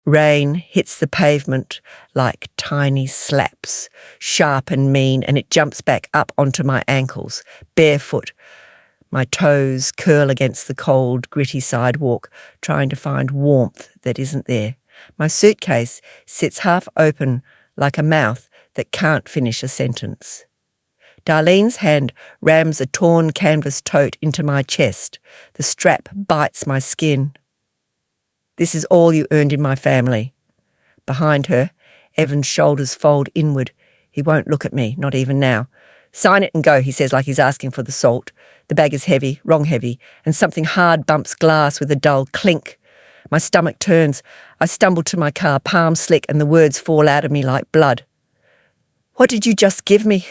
Rain hits the pavement like tiny slaps, sharp and mean, and it jumps back up onto my ankles, barefoot. My toes curl against the cold, gritty sidewalk, trying to find warmth that isn't there. My suitcase sits half open like a mouth that can't finish a sentence. Darlene's hand rams a torn canvas tote into my chest. The strap bites my skin. This is all you earned in my family. Behind her, Evan's shoulders fold inward. He won't look at me, not even now. Sign it and go, he says, like he's asking for the salt. The bag is heavy, wrong heavy, and something hard bumps glass with a dull clink. My stomach turns. I stumble to my car, palms slick, and the words fall out of me like blood. What did you just give me?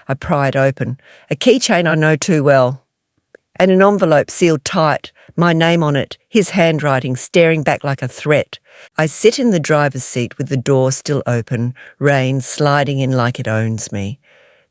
I pry it open. A keychain I know too well. And an envelope sealed tight, my name on it, his handwriting staring back like a threat. I sit in the driver's seat with the door still open, rain sliding in like it owns me.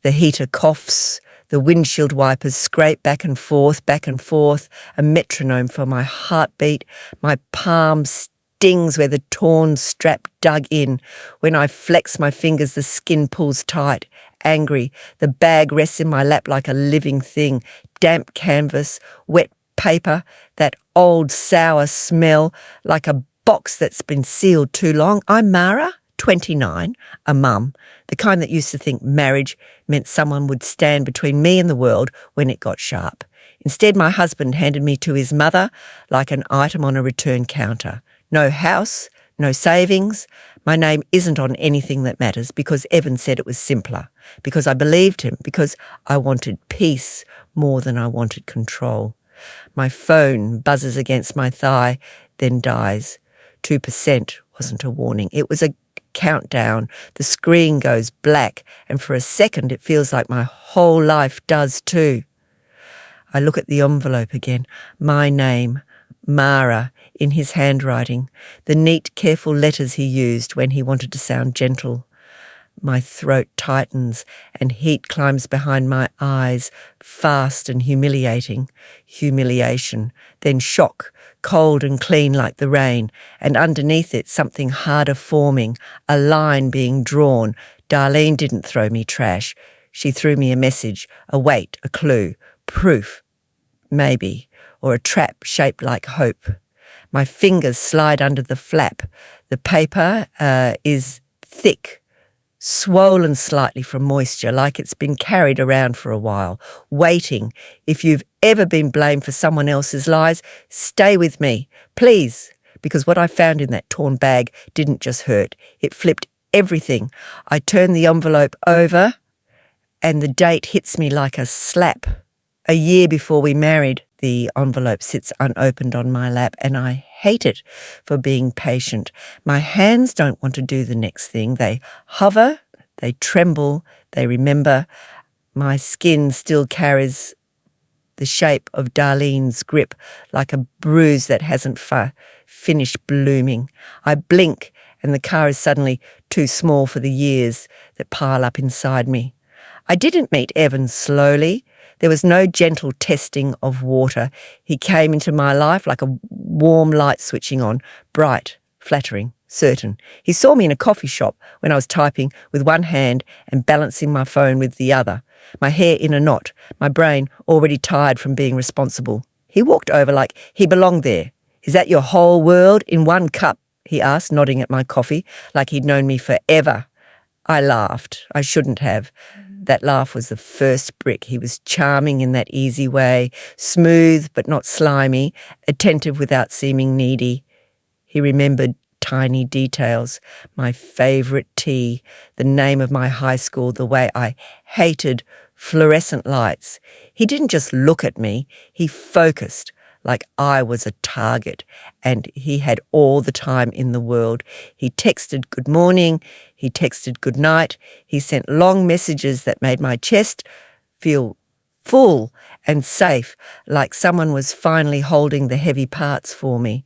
The heater coughs, the windshield wipers scrape back and forth, a metronome for my heartbeat. My palm stings where the torn strap dug in. When I flex my fingers, the skin pulls tight. Angry, the bag rests in my lap like a living thing. Damp canvas, wet paper, that old sour smell, like a box that's been sealed too long. I'm Mara, 29, a mum, the kind that used to think marriage meant someone would stand between me and the world when it got sharp. Instead, my husband handed me to his mother like an item on a return counter. No house, no savings. My name isn't on anything that matters because Evan said it was simpler, because I believed him, because I wanted peace more than I wanted control. My phone buzzes against my thigh, then dies. 2% wasn't a warning. It was a countdown. The screen goes black, and for a second it feels like my whole life does too. I look at the envelope again. My name, Mara, in his handwriting, the neat, careful letters he used when he wanted to sound gentle. My throat tightens and heat climbs behind my eyes, fast and humiliating. Humiliation, then shock, cold and clean like the rain, and underneath it something harder forming, a line being drawn. Darlene didn't throw me trash. She threw me a message, a weight, a clue, proof, maybe, or a trap shaped like hope. My fingers slide under the flap. The paper is thick, swollen slightly from moisture, like it's been carried around for a while, waiting. If you've ever been blamed for someone else's lies, stay with me, please, because what I found in that torn bag didn't just hurt. It flipped everything. I turn the envelope over, and the date hits me like a slap. A year before we married. The envelope sits unopened on my lap, and I hate it for being patient. My hands don't want to do the next thing. They hover, they tremble, they remember. My skin still carries the shape of Darlene's grip, like a bruise that hasn't finished blooming. I blink, and the car is suddenly too small for the years that pile up inside me. I didn't meet Evan slowly. There was no gentle testing of water. He came into my life like a warm light switching on, bright, flattering, certain. He saw me in a coffee shop when I was typing with one hand and balancing my phone with the other, my hair in a knot, my brain already tired from being responsible. He walked over like he belonged there. "Is that your whole world in one cup?" he asked, nodding at my coffee, like he'd known me forever. I laughed. I shouldn't have. That laugh was the first brick. He was charming in that easy way, smooth but not slimy, attentive without seeming needy. He remembered tiny details, my favourite tea, the name of my high school, the way I hated fluorescent lights. He didn't just look at me, he focused, like I was a target, and he had all the time in the world. He texted good morning, he texted good night, he sent long messages that made my chest feel full and safe, like someone was finally holding the heavy parts for me.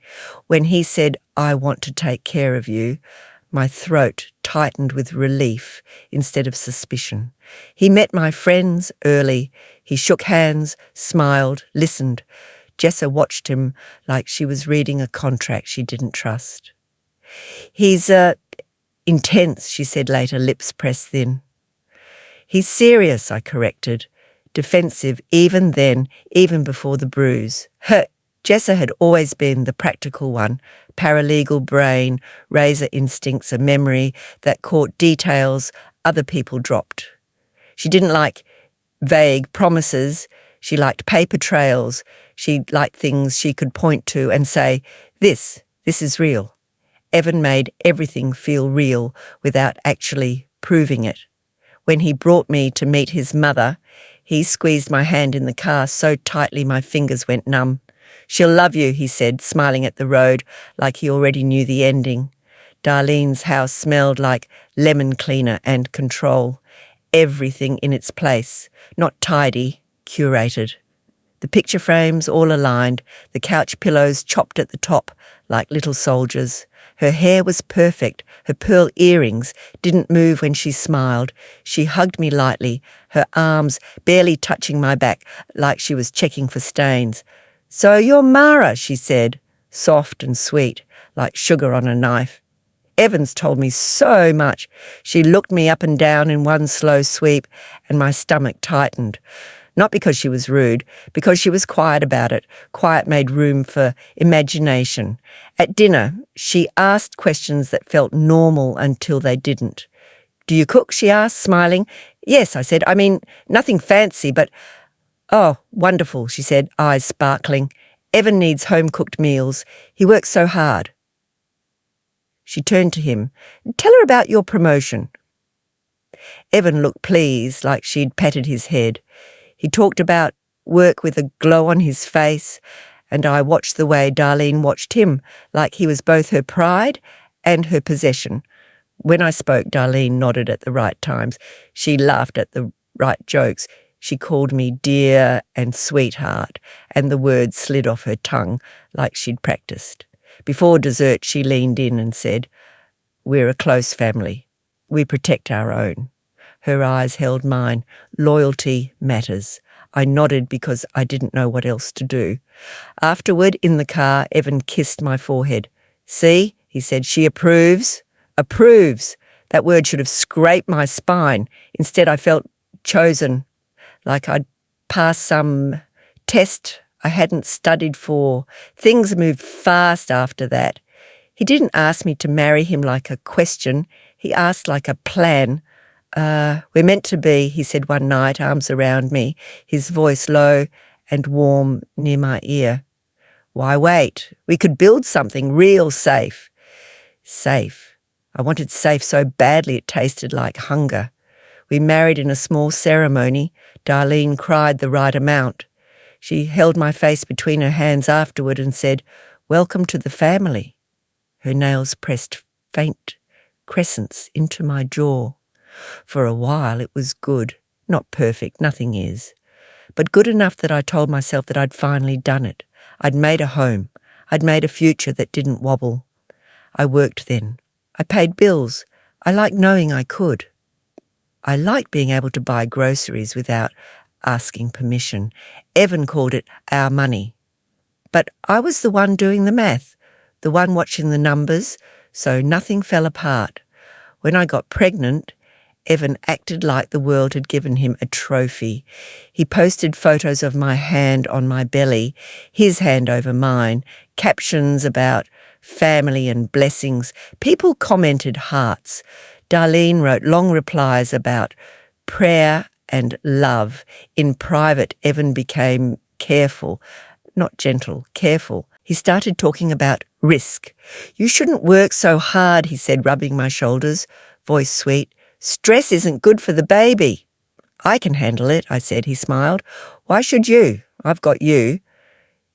When he said, "I want to take care of you," my throat tightened with relief instead of suspicion. He met my friends early. He shook hands, smiled, listened. Jessa watched him like she was reading a contract she didn't trust. He's, intense, she said later, lips pressed thin. He's serious, I corrected, defensive even then, even before the bruise. Jessa had always been the practical one, paralegal brain, razor instincts, a memory that caught details other people dropped. She didn't like vague promises. She liked paper trails. She liked things she could point to and say, this is real. Evan made everything feel real without actually proving it. When he brought me to meet his mother, he squeezed my hand in the car so tightly my fingers went numb. She'll love you, he said, smiling at the road like he already knew the ending. Darlene's house smelled like lemon cleaner and control. Everything in its place, not tidy, curated. The picture frames all aligned, the couch pillows chopped at the top like little soldiers. Her hair was perfect. Her pearl earrings didn't move when she smiled. She hugged me lightly, her arms barely touching my back like she was checking for stains. So you're Mara, she said, soft and sweet, like sugar on a knife. Evans told me so much. She looked me up and down in one slow sweep, and my stomach tightened. Not because she was rude, because she was quiet about it. Quiet made room for imagination. At dinner, she asked questions that felt normal until they didn't. Do you cook? She asked, smiling. Yes, I said. I mean, nothing fancy, but... Oh, wonderful, she said, eyes sparkling. Evan needs home-cooked meals. He works so hard. She turned to him. Tell her about your promotion. Evan looked pleased, like she'd patted his head. He talked about work with a glow on his face, and I watched the way Darlene watched him, like he was both her pride and her possession. When I spoke, Darlene nodded at the right times. She laughed at the right jokes. She called me dear and sweetheart, and the words slid off her tongue like she'd practiced. Before dessert, she leaned in and said, We're a close family. We protect our own. Her eyes held mine. Loyalty matters. I nodded because I didn't know what else to do. Afterward, in the car, Evan kissed my forehead. See, he said, she approves. Approves. That word should have scraped my spine. Instead, I felt chosen, like I'd passed some test I hadn't studied for. Things moved fast after that. He didn't ask me to marry him like a question. He asked like a plan. We're meant to be, he said one night, arms around me, his voice low and warm near my ear. Why wait? We could build something real safe. Safe. I wanted safe so badly it tasted like hunger. We married in a small ceremony. Darlene cried the right amount. She held my face between her hands afterward and said, Welcome to the family. Her nails pressed faint crescents into my jaw. For a while it was good, not perfect, nothing is, but good enough that I told myself that I'd finally done it. I'd made a home. I'd made a future that didn't wobble. I worked then. I paid bills. I liked knowing I could. I liked being able to buy groceries without asking permission. Evan called it our money. But I was the one doing the math, the one watching the numbers, so nothing fell apart. When I got pregnant, Evan acted like the world had given him a trophy. He posted photos of my hand on my belly, his hand over mine, captions about family and blessings. People commented hearts. Darlene wrote long replies about prayer and love. In private, Evan became careful, not gentle, careful. He started talking about risk. You shouldn't work so hard, he said, rubbing my shoulders, voice sweet. Stress isn't good for the baby. I can handle it, I said. He smiled. Why should you? I've got you.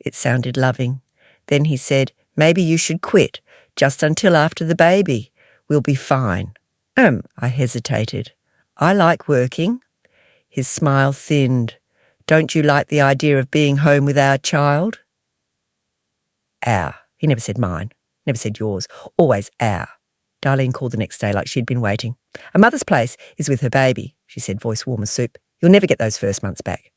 It sounded loving. Then he said, maybe you should quit, just until after the baby. We'll be fine. I hesitated. I like working. His smile thinned. Don't you like the idea of being home with our child? Our. He never said mine, never said yours, always our. Darlene called the next day like she'd been waiting. A mother's place is with her baby, she said, voice warm as soup. You'll never get those first months back.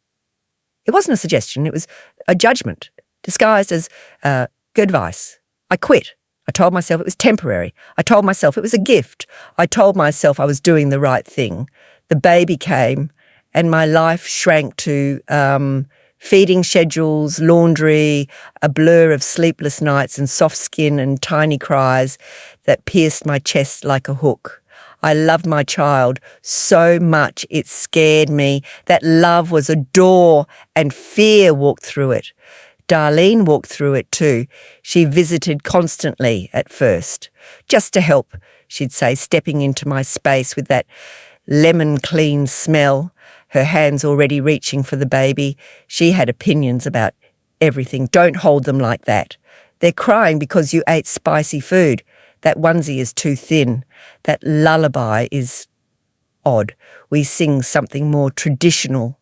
It wasn't a suggestion, it was a judgment, disguised as good advice. I quit. I told myself it was temporary. I told myself it was a gift. I told myself I was doing the right thing. The baby came and my life shrank to feeding schedules, laundry, a blur of sleepless nights and soft skin and tiny cries that pierced my chest like a hook. I loved my child so much it scared me. That love was a door and fear walked through it. Darlene walked through it too. She visited constantly at first. Just to help, she'd say, stepping into my space with that lemon clean smell, her hands already reaching for the baby. She had opinions about everything. Don't hold them like that. They're crying because you ate spicy food. That onesie is too thin. That lullaby is odd. We sing something more traditional.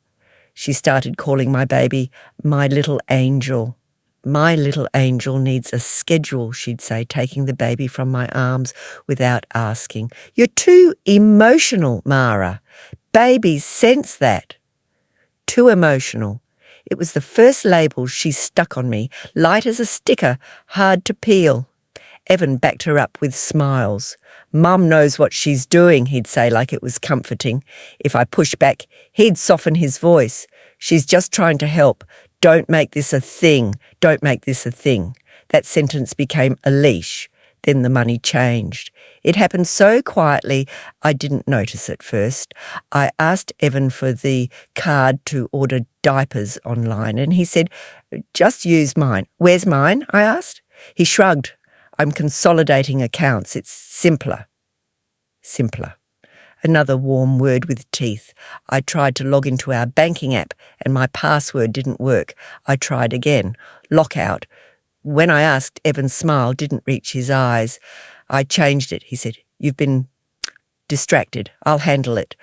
She started calling my baby my little angel. My little angel needs a schedule, she'd say, taking the baby from my arms without asking. You're too emotional, Mara. Babies sense that. Too emotional. It was the first label she stuck on me, light as a sticker, hard to peel. Evan backed her up with smiles. Mum knows what she's doing, he'd say, like it was comforting. If I pushed back, he'd soften his voice. She's just trying to help. Don't make this a thing. Don't make this a thing. That sentence became a leash. Then the money changed. It happened so quietly I didn't notice at first. I asked Evan for the card to order diapers online and he said, just use mine. Where's mine? I asked. He shrugged. I'm consolidating accounts. It's simpler. Simpler. Another warm word with teeth. I tried to log into our banking app and my password didn't work. I tried again. Lockout. When I asked, Evan's smile didn't reach his eyes. I changed it. He said, you've been distracted. I'll handle it.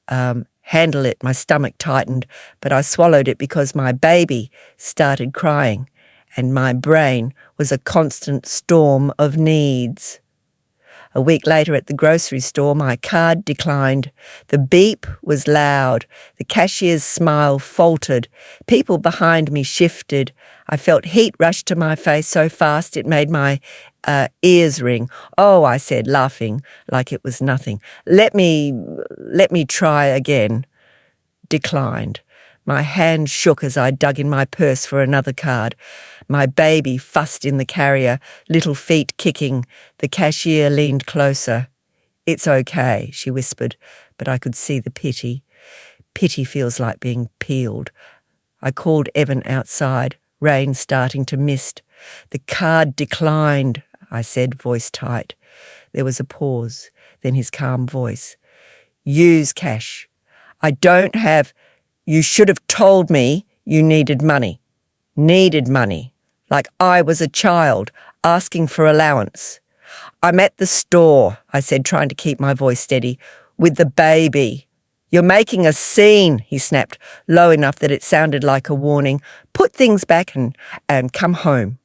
Handle it. My stomach tightened, but I swallowed it because my baby started crying and my brain was a constant storm of needs. A week later at the grocery store, my card declined. The beep was loud. The cashier's smile faltered. People behind me shifted. I felt heat rush to my face so fast it made my ears ring. Oh, I said, laughing like it was nothing. Let me try again. Declined. My hand shook as I dug in my purse for another card. My baby fussed in the carrier, little feet kicking. The cashier leaned closer. It's okay, she whispered, but I could see the pity. Pity feels like being peeled. I called Evan outside, rain starting to mist. The card declined, I said, voice tight. There was a pause, then his calm voice. Use cash. I don't have... You should have told me you needed money. Needed money. Like I was a child, asking for allowance. I'm at the store, I said, trying to keep my voice steady, with the baby. You're making a scene, he snapped, low enough that it sounded like a warning. Put things back and come home.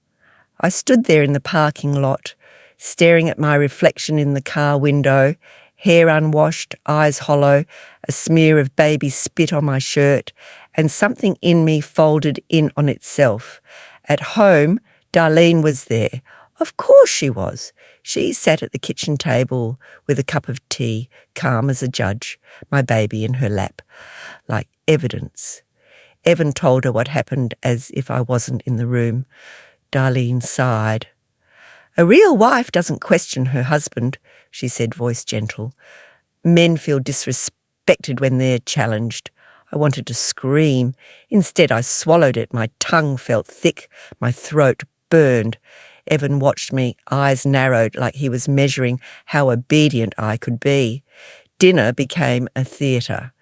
I stood there in the parking lot, staring at my reflection in the car window, hair unwashed, eyes hollow, a smear of baby spit on my shirt, and something in me folded in on itself. At home, Darlene was there. Of course she was. She sat at the kitchen table with a cup of tea, calm as a judge, my baby in her lap, like evidence. Evan told her what happened as if I wasn't in the room. Darlene sighed. A real wife doesn't question her husband, she said, voice gentle. Men feel disrespected when they're challenged. I wanted to scream. Instead, I swallowed it. My tongue felt thick. My throat burned. Evan watched me, eyes narrowed like he was measuring how obedient I could be. Dinner became a theatre.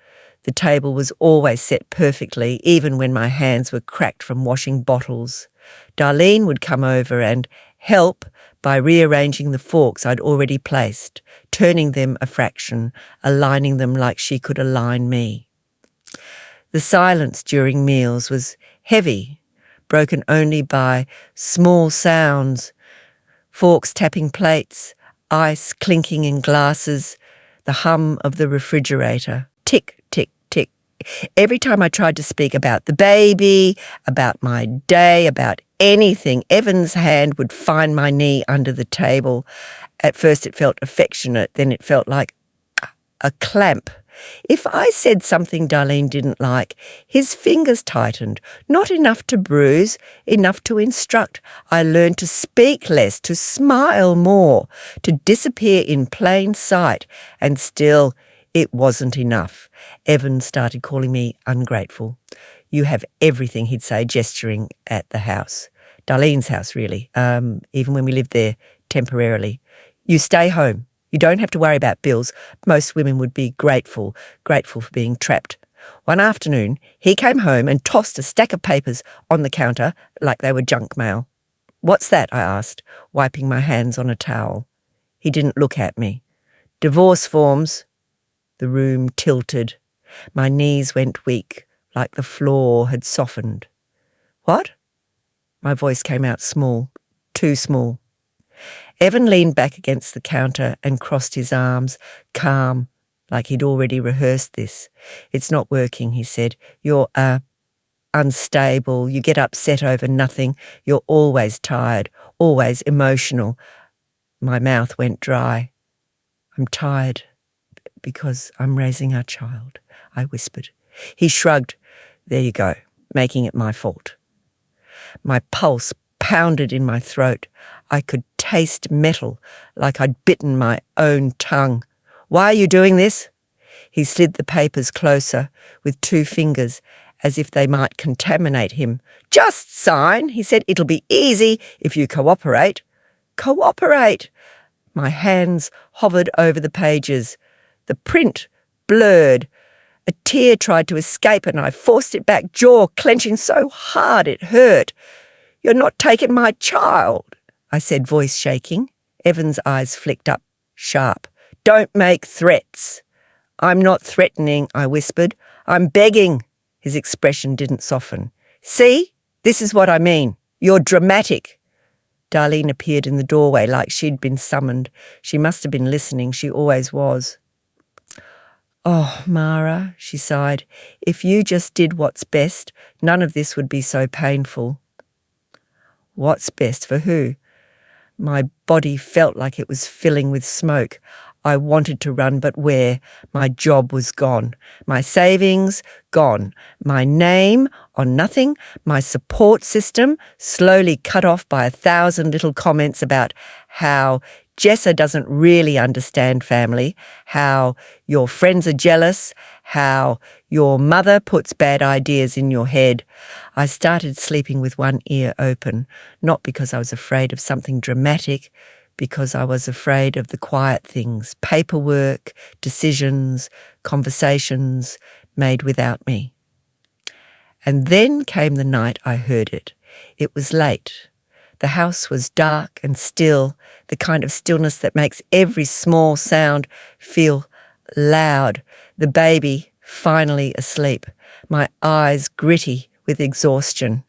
The table was always set perfectly, even when my hands were cracked from washing bottles. Darlene would come over and help by rearranging the forks I'd already placed, turning them a fraction, aligning them like she could align me. The silence during meals was heavy, broken only by small sounds, forks tapping plates, ice clinking in glasses, the hum of the refrigerator. Tick, tick, tick. Every time I tried to speak about the baby, about my day, about anything. Evan's hand would find my knee under the table. At first it felt affectionate, then it felt like a clamp. If I said something Darlene didn't like, his fingers tightened. Not enough to bruise, enough to instruct. I learned to speak less, to smile more, to disappear in plain sight. And still, it wasn't enough. Evan started calling me ungrateful. You have everything, he'd say, gesturing at the house. Darlene's house, really, even when we lived there temporarily. You stay home. You don't have to worry about bills. Most women would be grateful for being trapped. One afternoon, he came home and tossed a stack of papers on the counter like they were junk mail. What's that? I asked, wiping my hands on a towel. He didn't look at me. Divorce forms. The room tilted. My knees went weak, like the floor had softened. What? My voice came out small, too small. Evan leaned back against the counter and crossed his arms, calm, like he'd already rehearsed this. It's not working, he said. You're, unstable. You get upset over nothing. You're always tired, always emotional. My mouth went dry. I'm tired because I'm raising our child, I whispered. He shrugged. There you go, making it my fault. My pulse pounded in my throat. I could taste metal, like I'd bitten my own tongue. Why are you doing this? He slid the papers closer with 2 fingers, as if they might contaminate him. Just sign, he said. It'll be easy if you cooperate. Cooperate! My hands hovered over the pages. The print blurred. A tear tried to escape and I forced it back, jaw clenching so hard it hurt. You're not taking my child, I said, voice shaking. Evan's eyes flicked up, sharp. Don't make threats. I'm not threatening, I whispered. I'm begging. His expression didn't soften. See? This is what I mean. You're dramatic. Darlene appeared in the doorway like she'd been summoned. She must have been listening. She always was. Oh, Mara, she sighed, if you just did what's best, none of this would be so painful. What's best for who? My body felt like it was filling with smoke. I wanted to run, but where? My job was gone. My savings, gone. My name, on nothing. My support system, slowly cut off by 1,000 little comments about how Jessa doesn't really understand family, how your friends are jealous, how your mother puts bad ideas in your head. I started sleeping with one ear open, not because I was afraid of something dramatic, because I was afraid of the quiet things, paperwork, decisions, conversations made without me. And then came the night I heard it. It was late. The house was dark and still, the kind of stillness that makes every small sound feel loud. The baby finally asleep, my eyes gritty with exhaustion.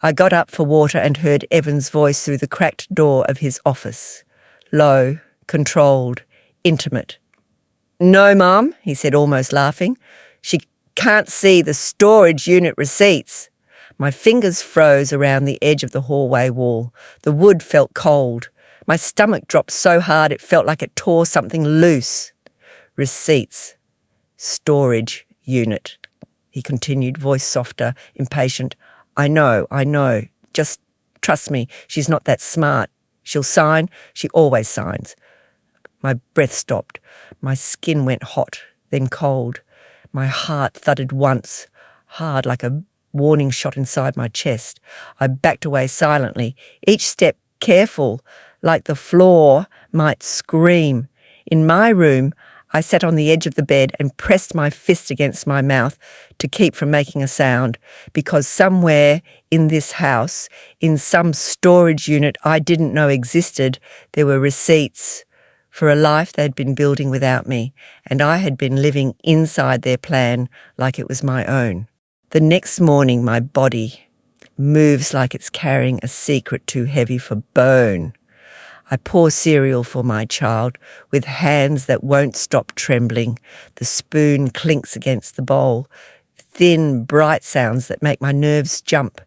I got up for water and heard Evan's voice through the cracked door of his office. Low, controlled, intimate. No, Mum, he said, almost laughing. She can't see the storage unit receipts. My fingers froze around the edge of the hallway wall. The wood felt cold. My stomach dropped so hard it felt like it tore something loose. Receipts. Storage unit. He continued, voice softer, impatient. I know. Just trust me, she's not that smart. She'll sign. She always signs. My breath stopped. My skin went hot, then cold. My heart thudded once, hard like a warning shot inside my chest. I backed away silently, each step careful, like the floor might scream. In my room, I sat on the edge of the bed and pressed my fist against my mouth to keep from making a sound, because somewhere in this house, in some storage unit I didn't know existed, there were receipts for a life they'd been building without me, and I had been living inside their plan like it was my own. The next morning, my body moves like it's carrying a secret too heavy for bone. I pour cereal for my child with hands that won't stop trembling. The spoon clinks against the bowl. Thin, bright sounds that make my nerves jump.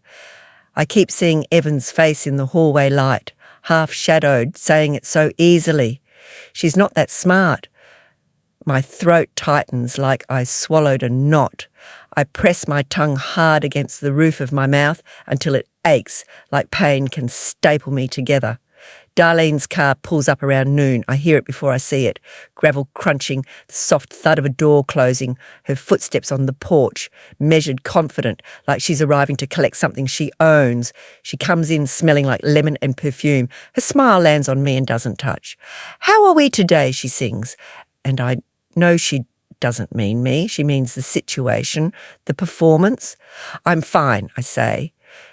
I keep seeing Evan's face in the hallway light, half-shadowed, saying it so easily. She's not that smart. My throat tightens like I swallowed a knot. I press my tongue hard against the roof of my mouth until it aches like pain can staple me together. Darlene's car pulls up around noon. I hear it before I see it. Gravel crunching, the soft thud of a door closing, her footsteps on the porch, measured, confident, like she's arriving to collect something she owns. She comes in smelling like lemon and perfume. Her smile lands on me and doesn't touch. "How are we today?" she sings. And I know she doesn't mean me. She means the situation, the performance. "I'm fine," I say,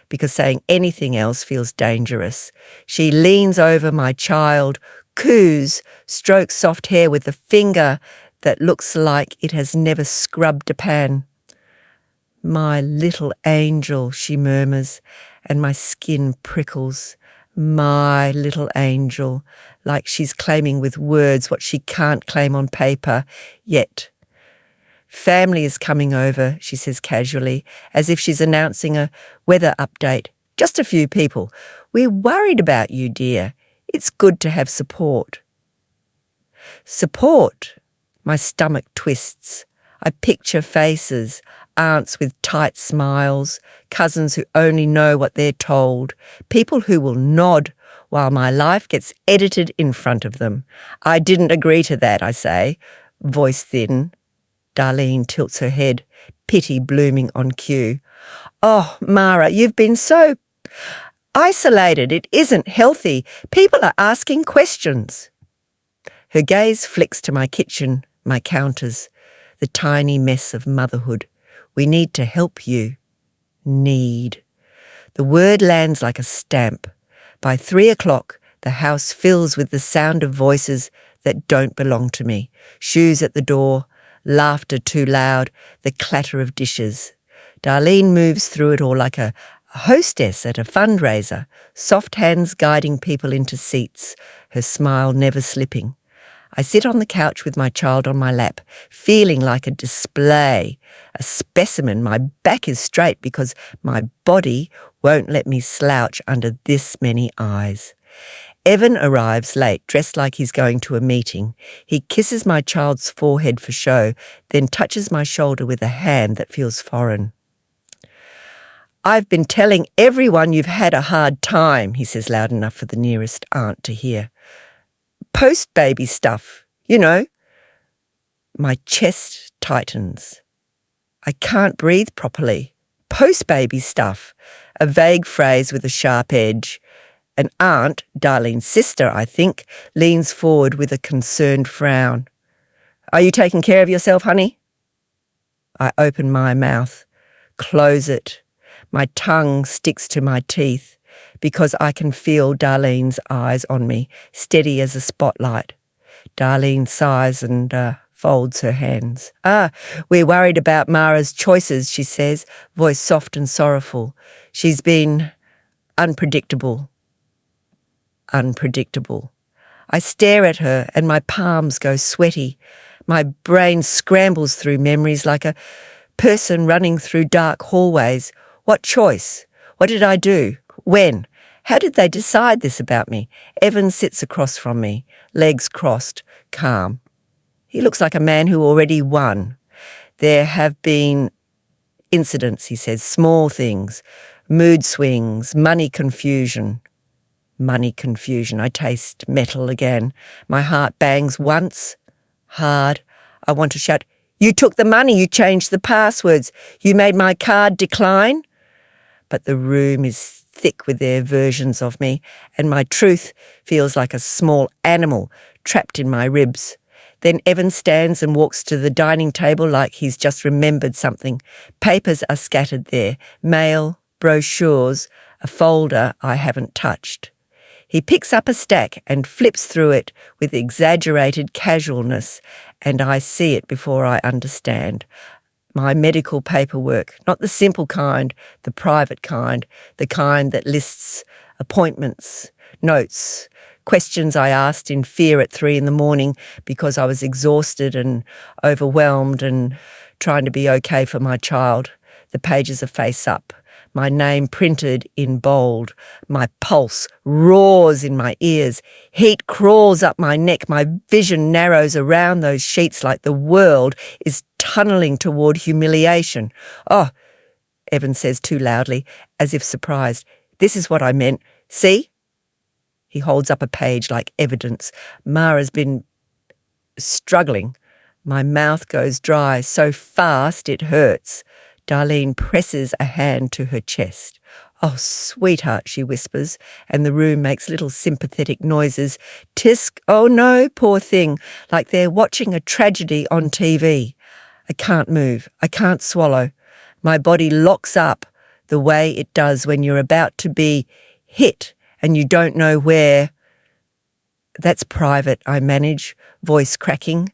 because saying anything else feels dangerous. She leans over my child, coos, strokes soft hair with a finger that looks like it has never scrubbed a pan. "My little angel," she murmurs, and my skin prickles. "My little angel," like she's claiming with words what she can't claim on paper yet. "Family is coming over," she says casually, as if she's announcing a weather update. "Just a few people. We're worried about you, dear. It's good to have support." Support? My stomach twists. I picture faces, aunts with tight smiles, cousins who only know what they're told, people who will nod while my life gets edited in front of them. "I didn't agree to that," I say, voice thin. Darlene tilts her head, pity blooming on cue. "Oh, Mara, you've been so isolated. It isn't healthy. People are asking questions." Her gaze flicks to my kitchen, my counters, the tiny mess of motherhood. "We need to help you." Need. The word lands like a stamp. By 3 o'clock, the house fills with the sound of voices that don't belong to me. Shoes at the door, laughter too loud, the clatter of dishes. Darlene moves through it all like a hostess at a fundraiser, soft hands guiding people into seats, her smile never slipping. I sit on the couch with my child on my lap, feeling like a display, a specimen. My back is straight because my body won't let me slouch under this many eyes. Evan arrives late, dressed like he's going to a meeting. He kisses my child's forehead for show, then touches my shoulder with a hand that feels foreign. "I've been telling everyone you've had a hard time," he says loud enough for the nearest aunt to hear. "Post-baby stuff, you know." My chest tightens. I can't breathe properly. Post-baby stuff, a vague phrase with a sharp edge. An aunt, Darlene's sister, I think, leans forward with a concerned frown. "Are you taking care of yourself, honey?" I open my mouth, close it. My tongue sticks to my teeth because I can feel Darlene's eyes on me, steady as a spotlight. Darlene sighs and folds her hands. "We're worried about Mara's choices," she says, voice soft and sorrowful. "She's been unpredictable." Unpredictable. I stare at her and my palms go sweaty. My brain scrambles through memories like a person running through dark hallways. What choice? What did I do? When? How did they decide this about me? Evan sits across from me, legs crossed, calm. He looks like a man who already won. "There have been incidents," he says, "small things, mood swings, money confusion." Money confusion. I taste metal again. My heart bangs once, hard. I want to shout, "You took the money, you changed the passwords, you made my card decline." But the room is thick with their versions of me, and my truth feels like a small animal trapped in my ribs. Then Evan stands and walks to the dining table like he's just remembered something. Papers are scattered there, mail, brochures, a folder I haven't touched. He picks up a stack and flips through it with exaggerated casualness, and I see it before I understand. My medical paperwork, not the simple kind, the private kind, the kind that lists appointments, notes, questions I asked in fear at 3 a.m. because I was exhausted and overwhelmed and trying to be okay for my child. The pages are face up. my name printed in bold. My pulse roars in my ears. Heat crawls up my neck. My vision narrows around those sheets like the world is tunnelling toward humiliation. "Oh," Evan says too loudly, as if surprised. "This is what I meant. See?" He holds up a page like evidence. Mara's been struggling. My mouth goes dry so fast it hurts. Darlene presses a hand to her chest. "Oh, sweetheart," she whispers, and the room makes little sympathetic noises. "Tisk, oh no, poor thing," like they're watching a tragedy on TV. I can't move. I can't swallow. My body locks up the way it does when you're about to be hit and you don't know where. "That's private," I manage, voice cracking.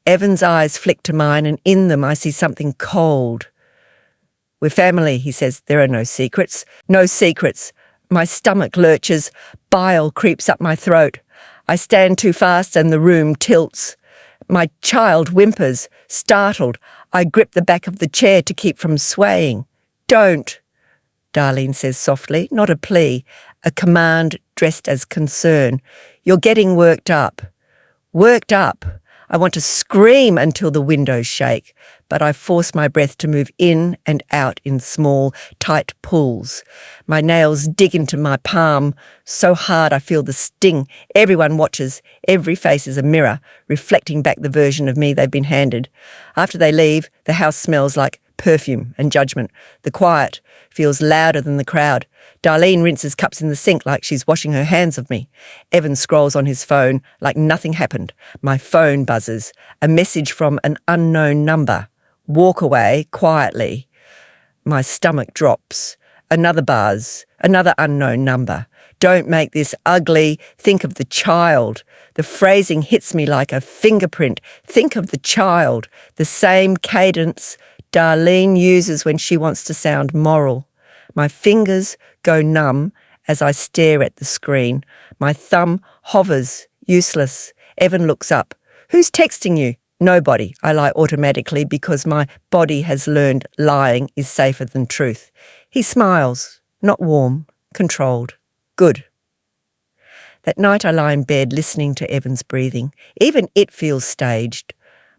Evan's eyes flick to mine, and in them I see something cold. "We're family," he says. "There are no secrets." "No secrets." My stomach lurches. Bile creeps up my throat. I stand too fast and the room tilts. My child whimpers, startled. I grip the back of the chair to keep from swaying. "Don't," Darlene says softly, not a plea, a command dressed as concern. "You're getting worked up." Worked up. I want to scream until the windows shake, but I force my breath to move in and out in small, tight pulls. My nails dig into my palm so hard I feel the sting. Everyone watches. Every face is a mirror, reflecting back the version of me they've been handed. After they leave, the house smells like perfume and judgment. The quiet feels louder than the crowd. Darlene rinses cups in the sink like she's washing her hands of me. Evan scrolls on his phone like nothing happened. My phone buzzes. A message from an unknown number. Walk away quietly. My stomach drops. Another buzz. Another unknown number. Don't make this ugly. Think of the child. The phrasing hits me like a fingerprint. Think of the child. The same cadence Darlene uses when she wants to sound moral. My fingers go numb as I stare at the screen. My thumb hovers, useless. Evan looks up. "Who's texting you?" "Nobody," I lie automatically because my body has learned lying is safer than truth. He smiles, not warm, controlled. Good. That night I lie in bed listening to Evan's breathing. Even it feels staged.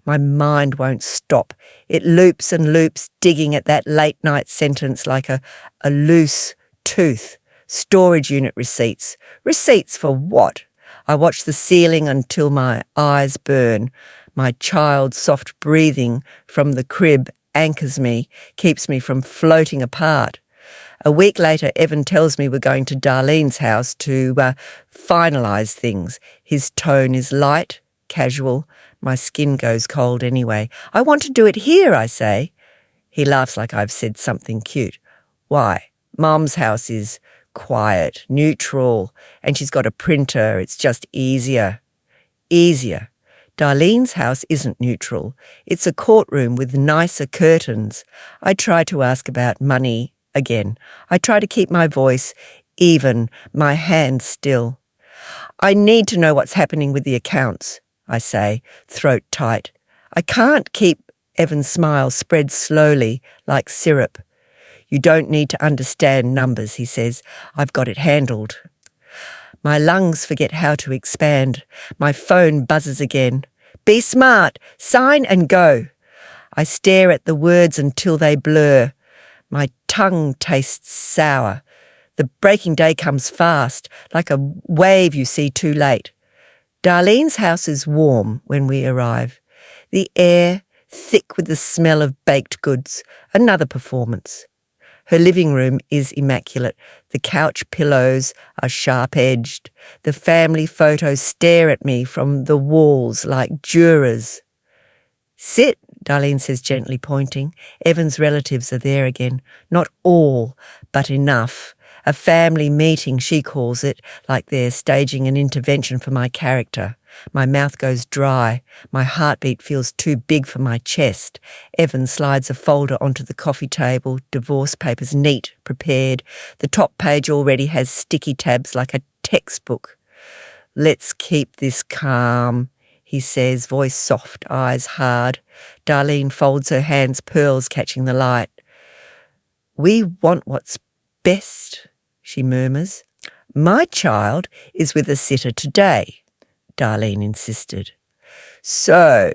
My mind won't stop. It loops and loops, digging at that late-night sentence like a loose tooth. Storage unit receipts. Receipts for what? I watch the ceiling until my eyes burn. My child's soft breathing from the crib anchors me, keeps me from floating apart. A week later, Evan tells me we're going to Darlene's house to finalise things. His tone is light, casual. My skin goes cold anyway. "I want to do it here," I say. He laughs like I've said something cute. "Why? Mum's house is quiet, neutral, and she's got a printer. It's just easier." Easier. Darlene's house isn't neutral. It's a courtroom with nicer curtains. I try to ask about money again. I try to keep my voice even, my hands still. "I need to know what's happening with the accounts," I say, throat tight. "I can't keep." Evan's smile spreads slowly, like syrup. "You don't need to understand numbers," he says. "I've got it handled." My lungs forget how to expand. My phone buzzes again. "Be smart. Sign and go." I stare at the words until they blur. My tongue tastes sour. The breaking day comes fast, like a wave you see too late. Darlene's house is warm when we arrive. The air thick with the smell of baked goods. Another performance. Her living room is immaculate. The couch pillows are sharp-edged. The family photos stare at me from the walls like jurors. "Sit," Darlene says gently, pointing. Evan's relatives are there again. Not all, but enough. A family meeting, she calls it, like they're staging an intervention for my character. My mouth goes dry. My heartbeat feels too big for my chest. Evan slides a folder onto the coffee table, divorce papers neat, prepared. The top page already has sticky tabs like a textbook. "Let's keep this calm," he says, voice soft, eyes hard. Darlene folds her hands, pearls catching the light. We want what's best, she murmurs. My child is with a sitter today, Darlene insisted. So,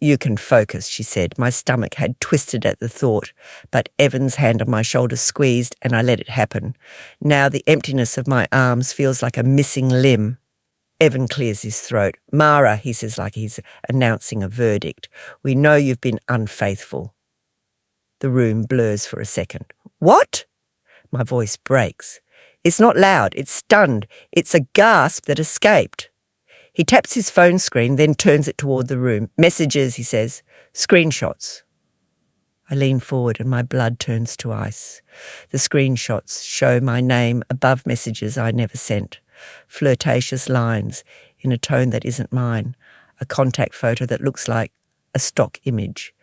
you can focus, she said. My stomach had twisted at the thought, but Evan's hand on my shoulder squeezed and I let it happen. Now the emptiness of my arms feels like a missing limb. Evan clears his throat. Mara, he says like he's announcing a verdict. We know you've been unfaithful. The room blurs for a second. What? My voice breaks. It's not loud, it's stunned. It's a gasp that escaped. He taps his phone screen, then turns it toward the room. Messages, he says. Screenshots. I lean forward and my blood turns to ice. The screenshots show my name above messages I never sent. Flirtatious lines in a tone that isn't mine. A contact photo that looks like a stock image.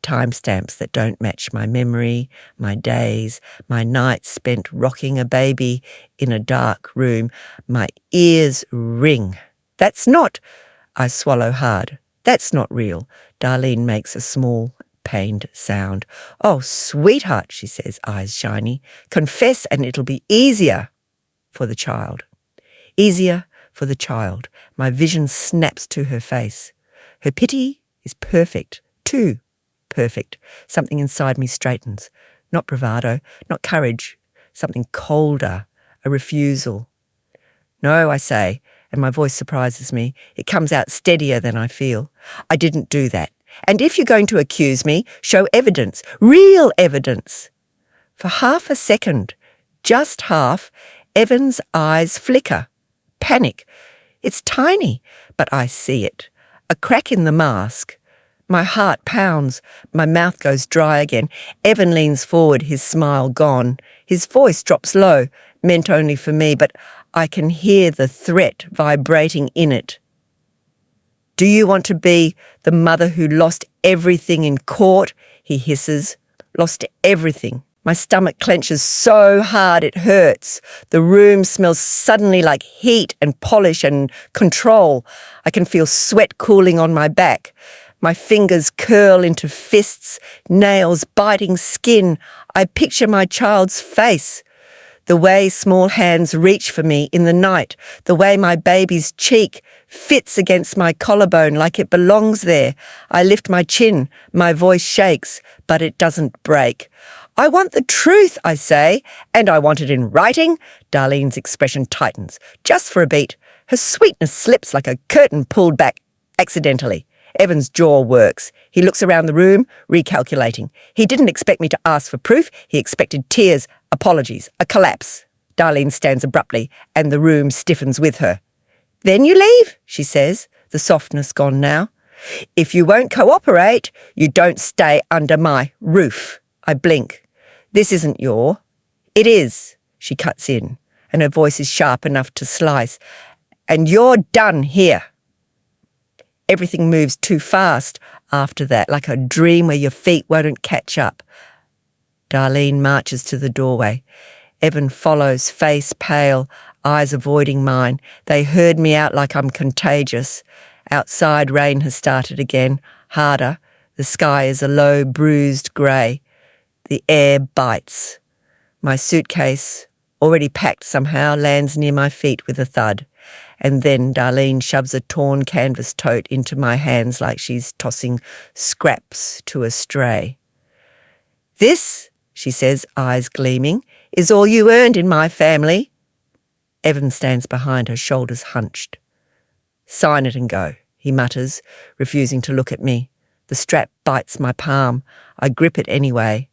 Timestamps that don't match my memory, my days, my nights spent rocking a baby in a dark room. My ears ring. That's not, I swallow hard. That's not real. Darlene makes a small, pained sound. Oh, sweetheart, she says, eyes shiny. Confess and it'll be easier for the child. Easier for the child. My vision snaps to her face. Her pity is perfect, too perfect. Something inside me straightens. Not bravado, not courage. Something colder, a refusal. No, I say, and my voice surprises me. It comes out steadier than I feel. I didn't do that. And if you're going to accuse me, show evidence, real evidence. For half a second, just half, Evan's eyes flicker. Panic. It's tiny, but I see it. A crack in the mask. My heart pounds. My mouth goes dry again. Evan leans forward, his smile gone. His voice drops low, meant only for me, but I can hear the threat vibrating in it. Do you want to be the mother who lost everything in court? He hisses. Lost everything. My stomach clenches so hard it hurts. The room smells suddenly like heat and polish and control. I can feel sweat cooling on my back. My fingers curl into fists, nails biting skin. I picture my child's face. The way small hands reach for me in the night, the way my baby's cheek fits against my collarbone like it belongs there. I lift my chin, my voice shakes, but it doesn't break. I want the truth, I say, and I want it in writing. Darlene's expression tightens, just for a beat. Her sweetness slips like a curtain pulled back accidentally. Evan's jaw works. He looks around the room, recalculating. He didn't expect me to ask for proof. He expected tears, apologies, a collapse. Darlene stands abruptly, and the room stiffens with her. Then you leave, she says, the softness gone now. If you won't cooperate, you don't stay under my roof. I blink. This isn't your. It is, she cuts in, and her voice is sharp enough to slice. And you're done here. Everything moves too fast after that, like a dream where your feet won't catch up. Darlene marches to the doorway. Evan follows, face pale, eyes avoiding mine. They herd me out like I'm contagious. Outside, rain has started again, harder. The sky is a low, bruised grey. The air bites. My suitcase, already packed somehow, lands near my feet with a thud. And then Darlene shoves a torn canvas tote into my hands like she's tossing scraps to a stray. This, she says, eyes gleaming, is all you earned in my family. Evan stands behind her, shoulders hunched. Sign it and go, he mutters, refusing to look at me. The strap bites my palm. I grip it anyway.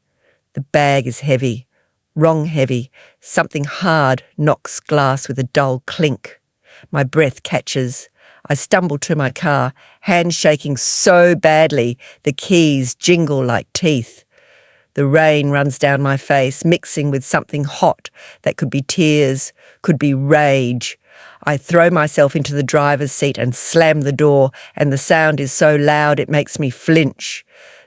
The bag is heavy, wrong heavy. Something hard knocks glass with a dull clink. My breath catches. I stumble to my car, hands shaking so badly the keys jingle like teeth. The rain runs down my face, mixing with something hot that could be tears, could be rage. I throw myself into the driver's seat and slam the door, and the sound is so loud it makes me flinch.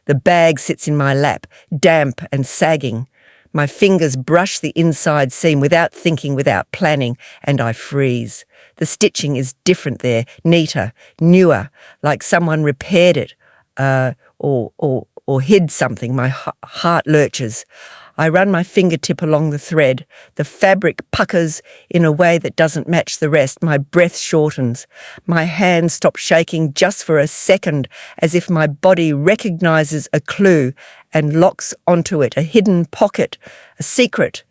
The bag sits in my lap, damp and sagging. My fingers brush the inside seam without thinking, without planning, and I freeze. The stitching is different there, neater, newer, like someone repaired it, or hid something. My heart lurches. I run my fingertip along the thread. The fabric puckers in a way that doesn't match the rest. My breath shortens. My hands stop shaking just for a second, as if my body recognizes a clue and locks onto it, a hidden pocket, a secret.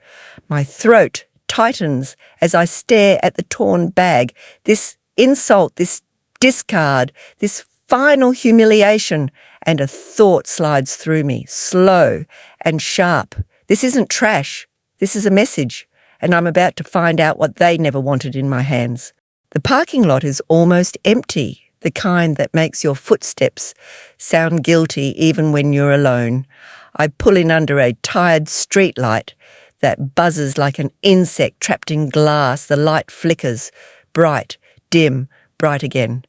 My throat tightens as I stare at the torn bag. This insult, this discard, this final humiliation, and a thought slides through me, slow and sharp. This isn't trash. This is a message, and I'm about to find out what they never wanted in my hands. The parking lot is almost empty, the kind that makes your footsteps sound guilty even when you're alone. I pull in under a tired streetlight that buzzes like an insect trapped in glass. The light flickers, bright, dim, bright again.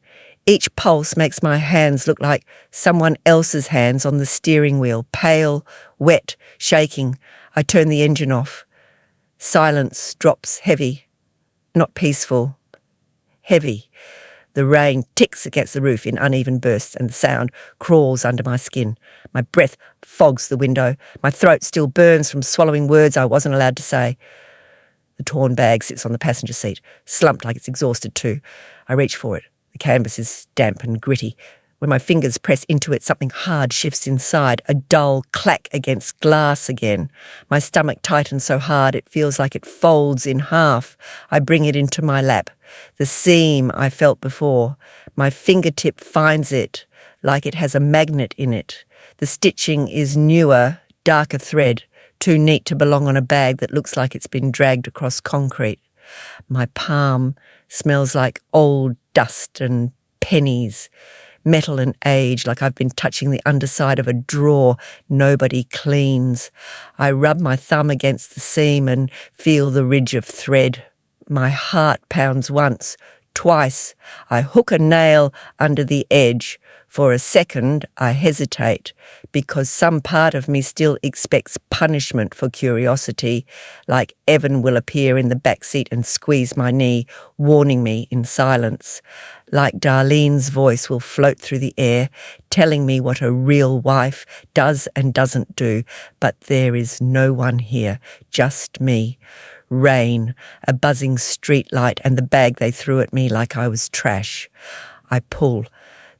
Each pulse makes my hands look like someone else's hands on the steering wheel, pale, wet, shaking. I turn the engine off. Silence drops heavy, not peaceful, heavy. The rain ticks against the roof in uneven bursts, and the sound crawls under my skin. My breath fogs the window. My throat still burns from swallowing words I wasn't allowed to say. The torn bag sits on the passenger seat, slumped like it's exhausted too. I reach for it. The canvas is damp and gritty. When my fingers press into it, something hard shifts inside, a dull clack against glass again. My stomach tightens so hard it feels like it folds in half. I bring it into my lap. The seam I felt before. My fingertip finds it like it has a magnet in it. The stitching is newer, darker thread, too neat to belong on a bag that looks like it's been dragged across concrete. My palm smells like old dust and pennies, metal and age, like I've been touching the underside of a drawer nobody cleans. I rub my thumb against the seam and feel the ridge of thread. My heart pounds once, twice. I hook a nail under the edge. For a second, I hesitate, because some part of me still expects punishment for curiosity, like Evan will appear in the back seat and squeeze my knee, warning me in silence. Like Darlene's voice will float through the air, telling me what a real wife does and doesn't do, but there is no one here, just me. Rain, a buzzing street light, and the bag they threw at me like I was trash. I pull.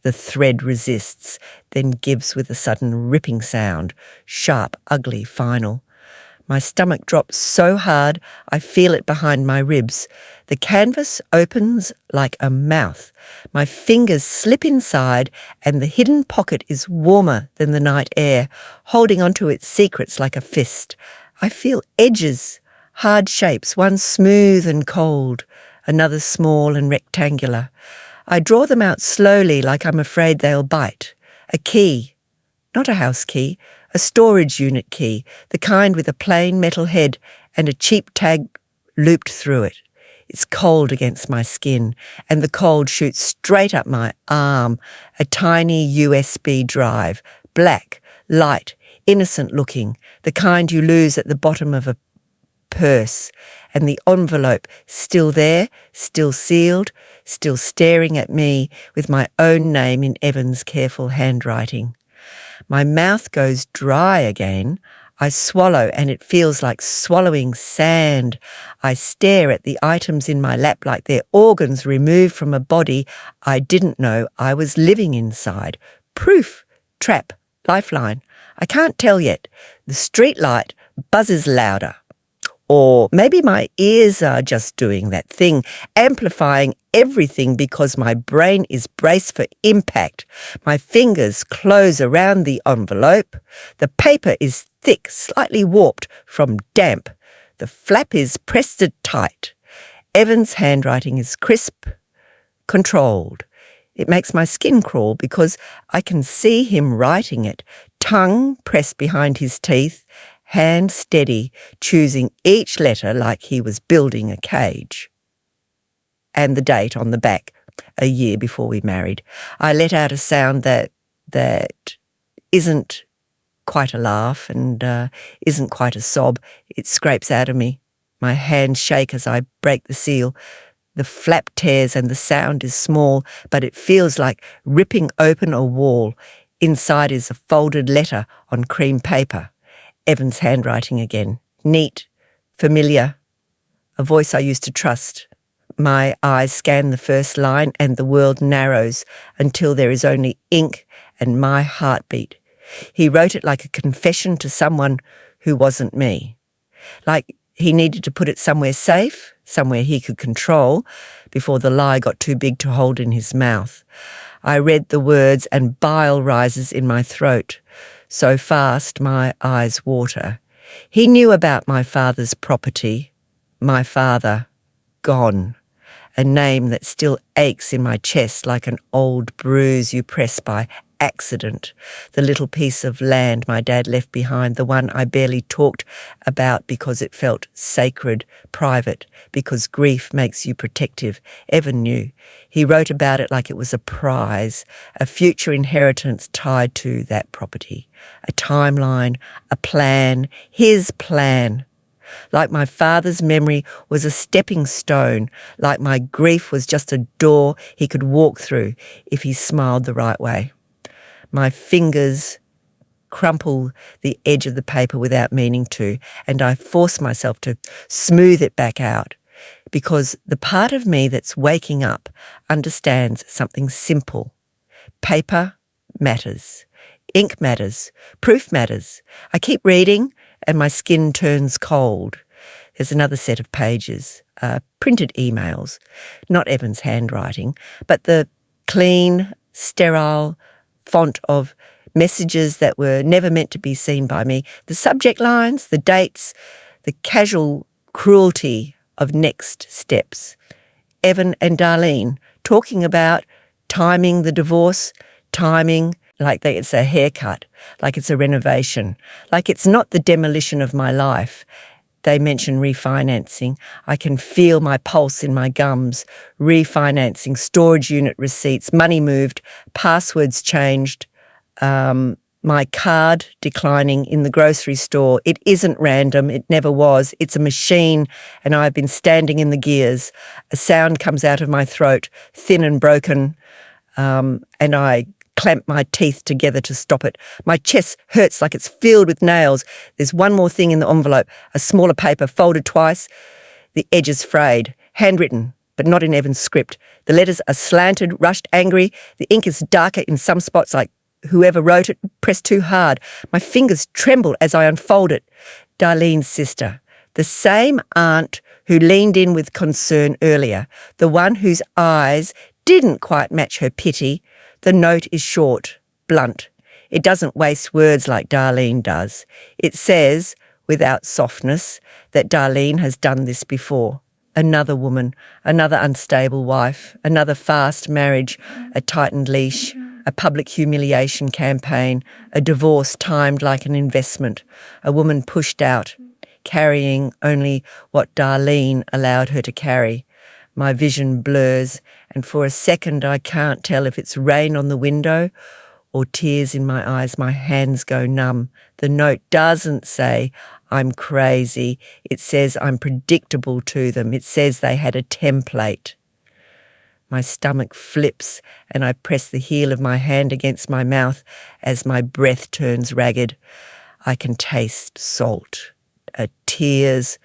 The thread resists, then gives with a sudden ripping sound, sharp, ugly, final. My stomach drops so hard I feel it behind my ribs. The canvas opens like a mouth. My fingers slip inside, and the hidden pocket is warmer than the night air, holding onto its secrets like a fist. I feel edges, hard shapes, one smooth and cold, another small and rectangular. I draw them out slowly like I'm afraid they'll bite. A key, not a house key, a storage unit key, the kind with a plain metal head and a cheap tag looped through it. It's cold against my skin, and the cold shoots straight up my arm, a tiny USB drive, black, light, innocent looking, the kind you lose at the bottom of a purse, and the envelope still there, still sealed, still staring at me with my own name in Evan's careful handwriting. My mouth goes dry again. I swallow, and it feels like swallowing sand. I stare at the items in my lap like they're organs removed from a body I didn't know I was living inside. Proof, trap, lifeline. I can't tell yet. The streetlight buzzes louder. Or maybe my ears are just doing that thing, amplifying everything because my brain is braced for impact. My fingers close around the envelope. The paper is thick, slightly warped from damp. The flap is pressed tight. Evan's handwriting is crisp, controlled. It makes my skin crawl because I can see him writing it, tongue pressed behind his teeth, hand steady, choosing each letter like he was building a cage. And the date on the back, a year before we married. I let out a sound that isn't quite a laugh and isn't quite a sob. It scrapes out of me. My hands shake as I break the seal. The flap tears and the sound is small, but it feels like ripping open a wall. Inside is a folded letter on cream paper. Evan's handwriting again. Neat, familiar, a voice I used to trust. My eyes scan the first line and the world narrows until there is only ink and my heartbeat. He wrote it like a confession to someone who wasn't me. Like he needed to put it somewhere safe, somewhere he could control, before the lie got too big to hold in his mouth. I read the words and bile rises in my throat. So fast my eyes water. He knew about my father's property. My father, gone. A name that still aches in my chest like an old bruise you press by accident. The little piece of land my dad left behind, the one I barely talked about because it felt sacred, private, because grief makes you protective. Evan knew. He wrote about it like it was a prize, a future inheritance tied to that property. A timeline, a plan, his plan. Like my father's memory was a stepping stone, like my grief was just a door he could walk through if he smiled the right way. My fingers crumple the edge of the paper without meaning to, and I force myself to smooth it back out, because the part of me that's waking up understands something simple. Paper matters. Ink matters. Proof matters. I keep reading, and my skin turns cold. There's another set of pages, printed emails, not Evan's handwriting, but the clean, sterile font of messages that were never meant to be seen by me. The subject lines, the dates, the casual cruelty of next steps. Evan and Darlene talking about timing the divorce, timing like it's a haircut, like it's a renovation, like it's not the demolition of my life. They mention refinancing. I can feel my pulse in my gums. Refinancing, storage unit receipts, money moved, passwords changed, my card declining in the grocery store. It isn't random. It never was. It's a machine, and I've been standing in the gears. A sound comes out of my throat, thin and broken, and I clamp my teeth together to stop it. My chest hurts like it's filled with nails. There's one more thing in the envelope, a smaller paper folded twice. The edges frayed, handwritten, but not in Evan's script. The letters are slanted, rushed, angry. The ink is darker in some spots, like whoever wrote it pressed too hard. My fingers tremble as I unfold it. Darlene's sister, the same aunt who leaned in with concern earlier, the one whose eyes didn't quite match her pity. The note is short, blunt. It doesn't waste words like Darlene does. It says, without softness, that Darlene has done this before. Another woman, another unstable wife, another fast marriage, a tightened leash, a public humiliation campaign, a divorce timed like an investment, a woman pushed out, carrying only what Darlene allowed her to carry. My vision blurs, and for a second I can't tell if it's rain on the window or tears in my eyes. My hands go numb. The note doesn't say I'm crazy. It says I'm predictable to them. It says they had a template. My stomach flips, and I press the heel of my hand against my mouth as my breath turns ragged. I can taste salt, tears,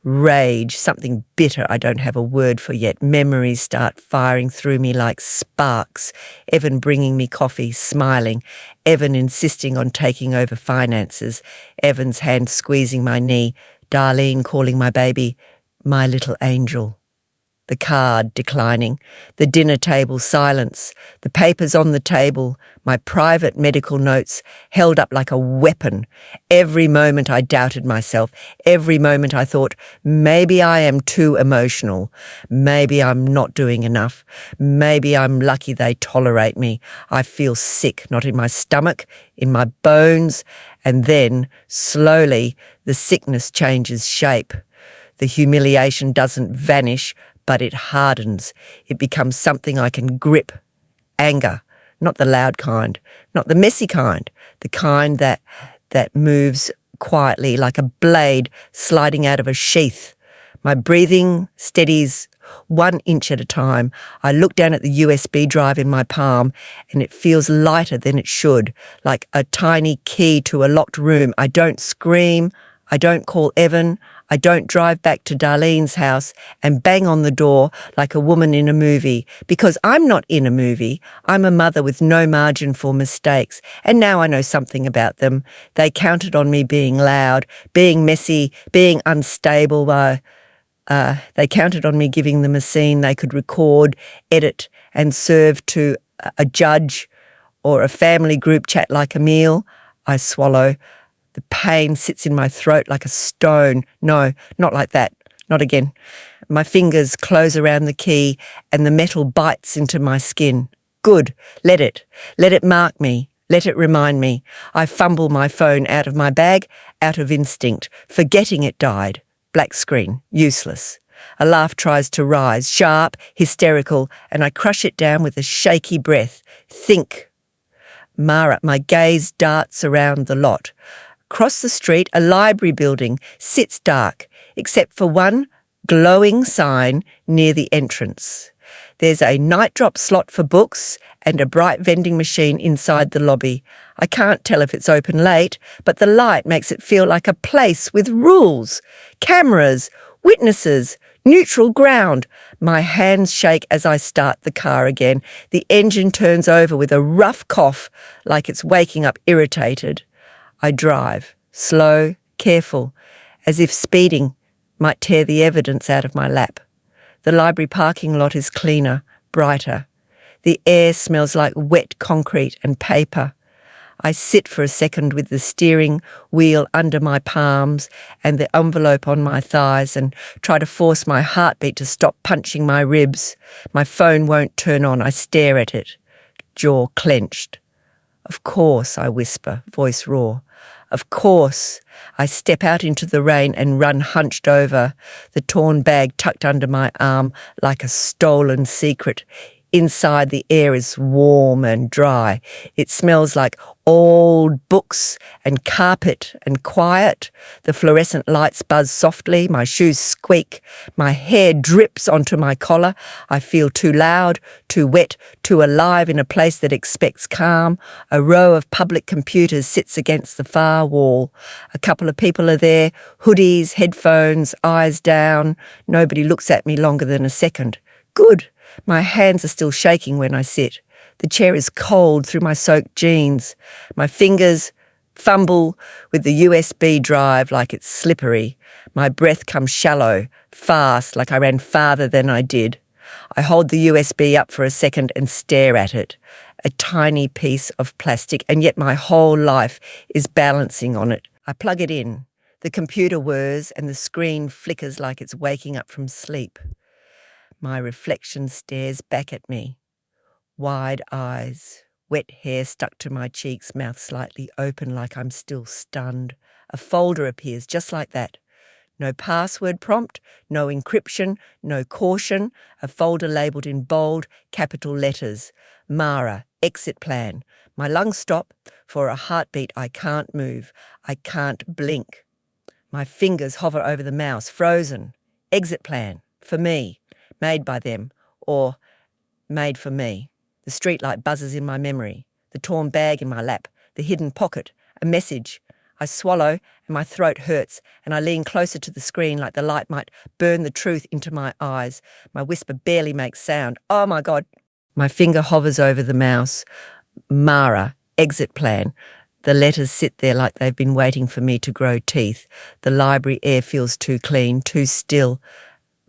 rage, something bitter I don't have a word for yet. Memories start firing through me like sparks. Evan bringing me coffee, smiling. Evan insisting on taking over finances. Evan's hand squeezing my knee. Darlene calling my baby my little angel. The card declining, the dinner table silence, the papers on the table, my private medical notes held up like a weapon. Every moment I doubted myself. Every moment I thought, maybe I am too emotional. Maybe I'm not doing enough. Maybe I'm lucky they tolerate me. I feel sick, not in my stomach, in my bones. And then, slowly, the sickness changes shape. The humiliation doesn't vanish, but it hardens. It becomes something I can grip. Anger, not the loud kind, not the messy kind, the kind that moves quietly like a blade sliding out of a sheath. My breathing steadies 1 inch at a time. I look down at the USB drive in my palm and it feels lighter than it should, like a tiny key to a locked room. I don't scream. I don't call Evan. I don't drive back to Darlene's house and bang on the door like a woman in a movie, because I'm not in a movie. I'm a mother with no margin for mistakes, and now I know something about them. They counted on me being loud, being messy, being unstable. They counted on me giving them a scene they could record, edit, and serve to a judge or a family group chat like a meal. I swallow. The pain sits in my throat like a stone. No, not like that. Not again. My fingers close around the key and the metal bites into my skin. Good. Let it. Let it mark me. Let it remind me. I fumble my phone out of my bag, out of instinct, forgetting it died. Black screen. Useless. A laugh tries to rise, sharp, hysterical, and I crush it down with a shaky breath. Think. Mara, my gaze darts around the lot. Across the street, a library building sits dark, except for one glowing sign near the entrance. There's a night drop slot for books and a bright vending machine inside the lobby. I can't tell if it's open late, but the light makes it feel like a place with rules, cameras, witnesses, neutral ground. My hands shake as I start the car again. The engine turns over with a rough cough, like it's waking up irritated. I drive, slow, careful, as if speeding might tear the evidence out of my lap. The library parking lot is cleaner, brighter. The air smells like wet concrete and paper. I sit for a second with the steering wheel under my palms and the envelope on my thighs and try to force my heartbeat to stop punching my ribs. My phone won't turn on. I stare at it, jaw clenched. Of course, I whisper, voice raw. Of course. I step out into the rain and run hunched over, the torn bag tucked under my arm like a stolen secret. Inside, the air is warm and dry. It smells like old books and carpet and quiet. The fluorescent lights buzz softly. My shoes squeak. My hair drips onto my collar. I feel too loud, too wet, too alive in a place that expects calm. A row of public computers sits against the far wall. A couple of people are there, hoodies, headphones, eyes down. Nobody looks at me longer than a second. Good. My hands are still shaking when I sit. The chair is cold through my soaked jeans. My fingers fumble with the USB drive like it's slippery. My breath comes shallow, fast, like I ran farther than I did. I hold the USB up for a second and stare at it. A tiny piece of plastic, and yet my whole life is balancing on it. I plug it in. The computer whirs and the screen flickers like it's waking up from sleep. My reflection stares back at me. Wide eyes, wet hair stuck to my cheeks, mouth slightly open like I'm still stunned. A folder appears just like that. No password prompt, no encryption, no caution. A folder labelled in bold, capital letters. Mara, exit plan. My lungs stop. For a heartbeat I can't move. I can't blink. My fingers hover over the mouse, frozen. Exit plan. For me. Made by them, or made for me. The streetlight buzzes in my memory, the torn bag in my lap, the hidden pocket, a message. I swallow and my throat hurts and I lean closer to the screen like the light might burn the truth into my eyes. My whisper barely makes sound. Oh my God. My finger hovers over the mouse. Mara, exit plan. The letters sit there like they've been waiting for me to grow teeth. The library air feels too clean, too still.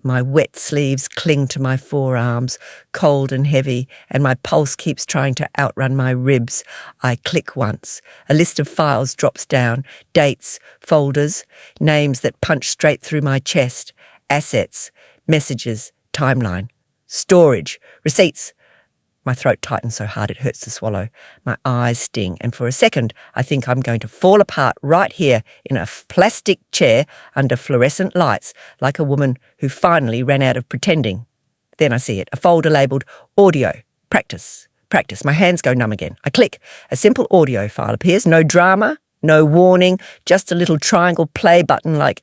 My wet sleeves cling to my forearms, cold and heavy, and my pulse keeps trying to outrun my ribs. I click once. A list of files drops down. Dates, folders, names that punch straight through my chest. Assets, messages, timeline. Storage, receipts. My throat tightens so hard it hurts to swallow. My eyes sting, and for a second I think I'm going to fall apart right here in a plastic chair under fluorescent lights, like a woman who finally ran out of pretending. Then I see it, a folder labelled audio, practice. My hands go numb again. I click. A simple audio file appears. No drama, no warning, just a little triangle play button like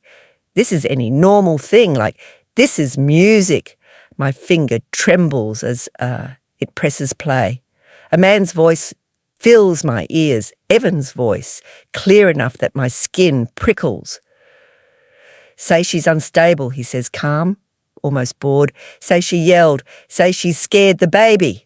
this is any normal thing, like this is music. My finger trembles as it presses play. A man's voice fills my ears, Evan's voice, clear enough that my skin prickles. Say she's unstable, he says, calm, almost bored. Say she yelled. Say she scared the baby.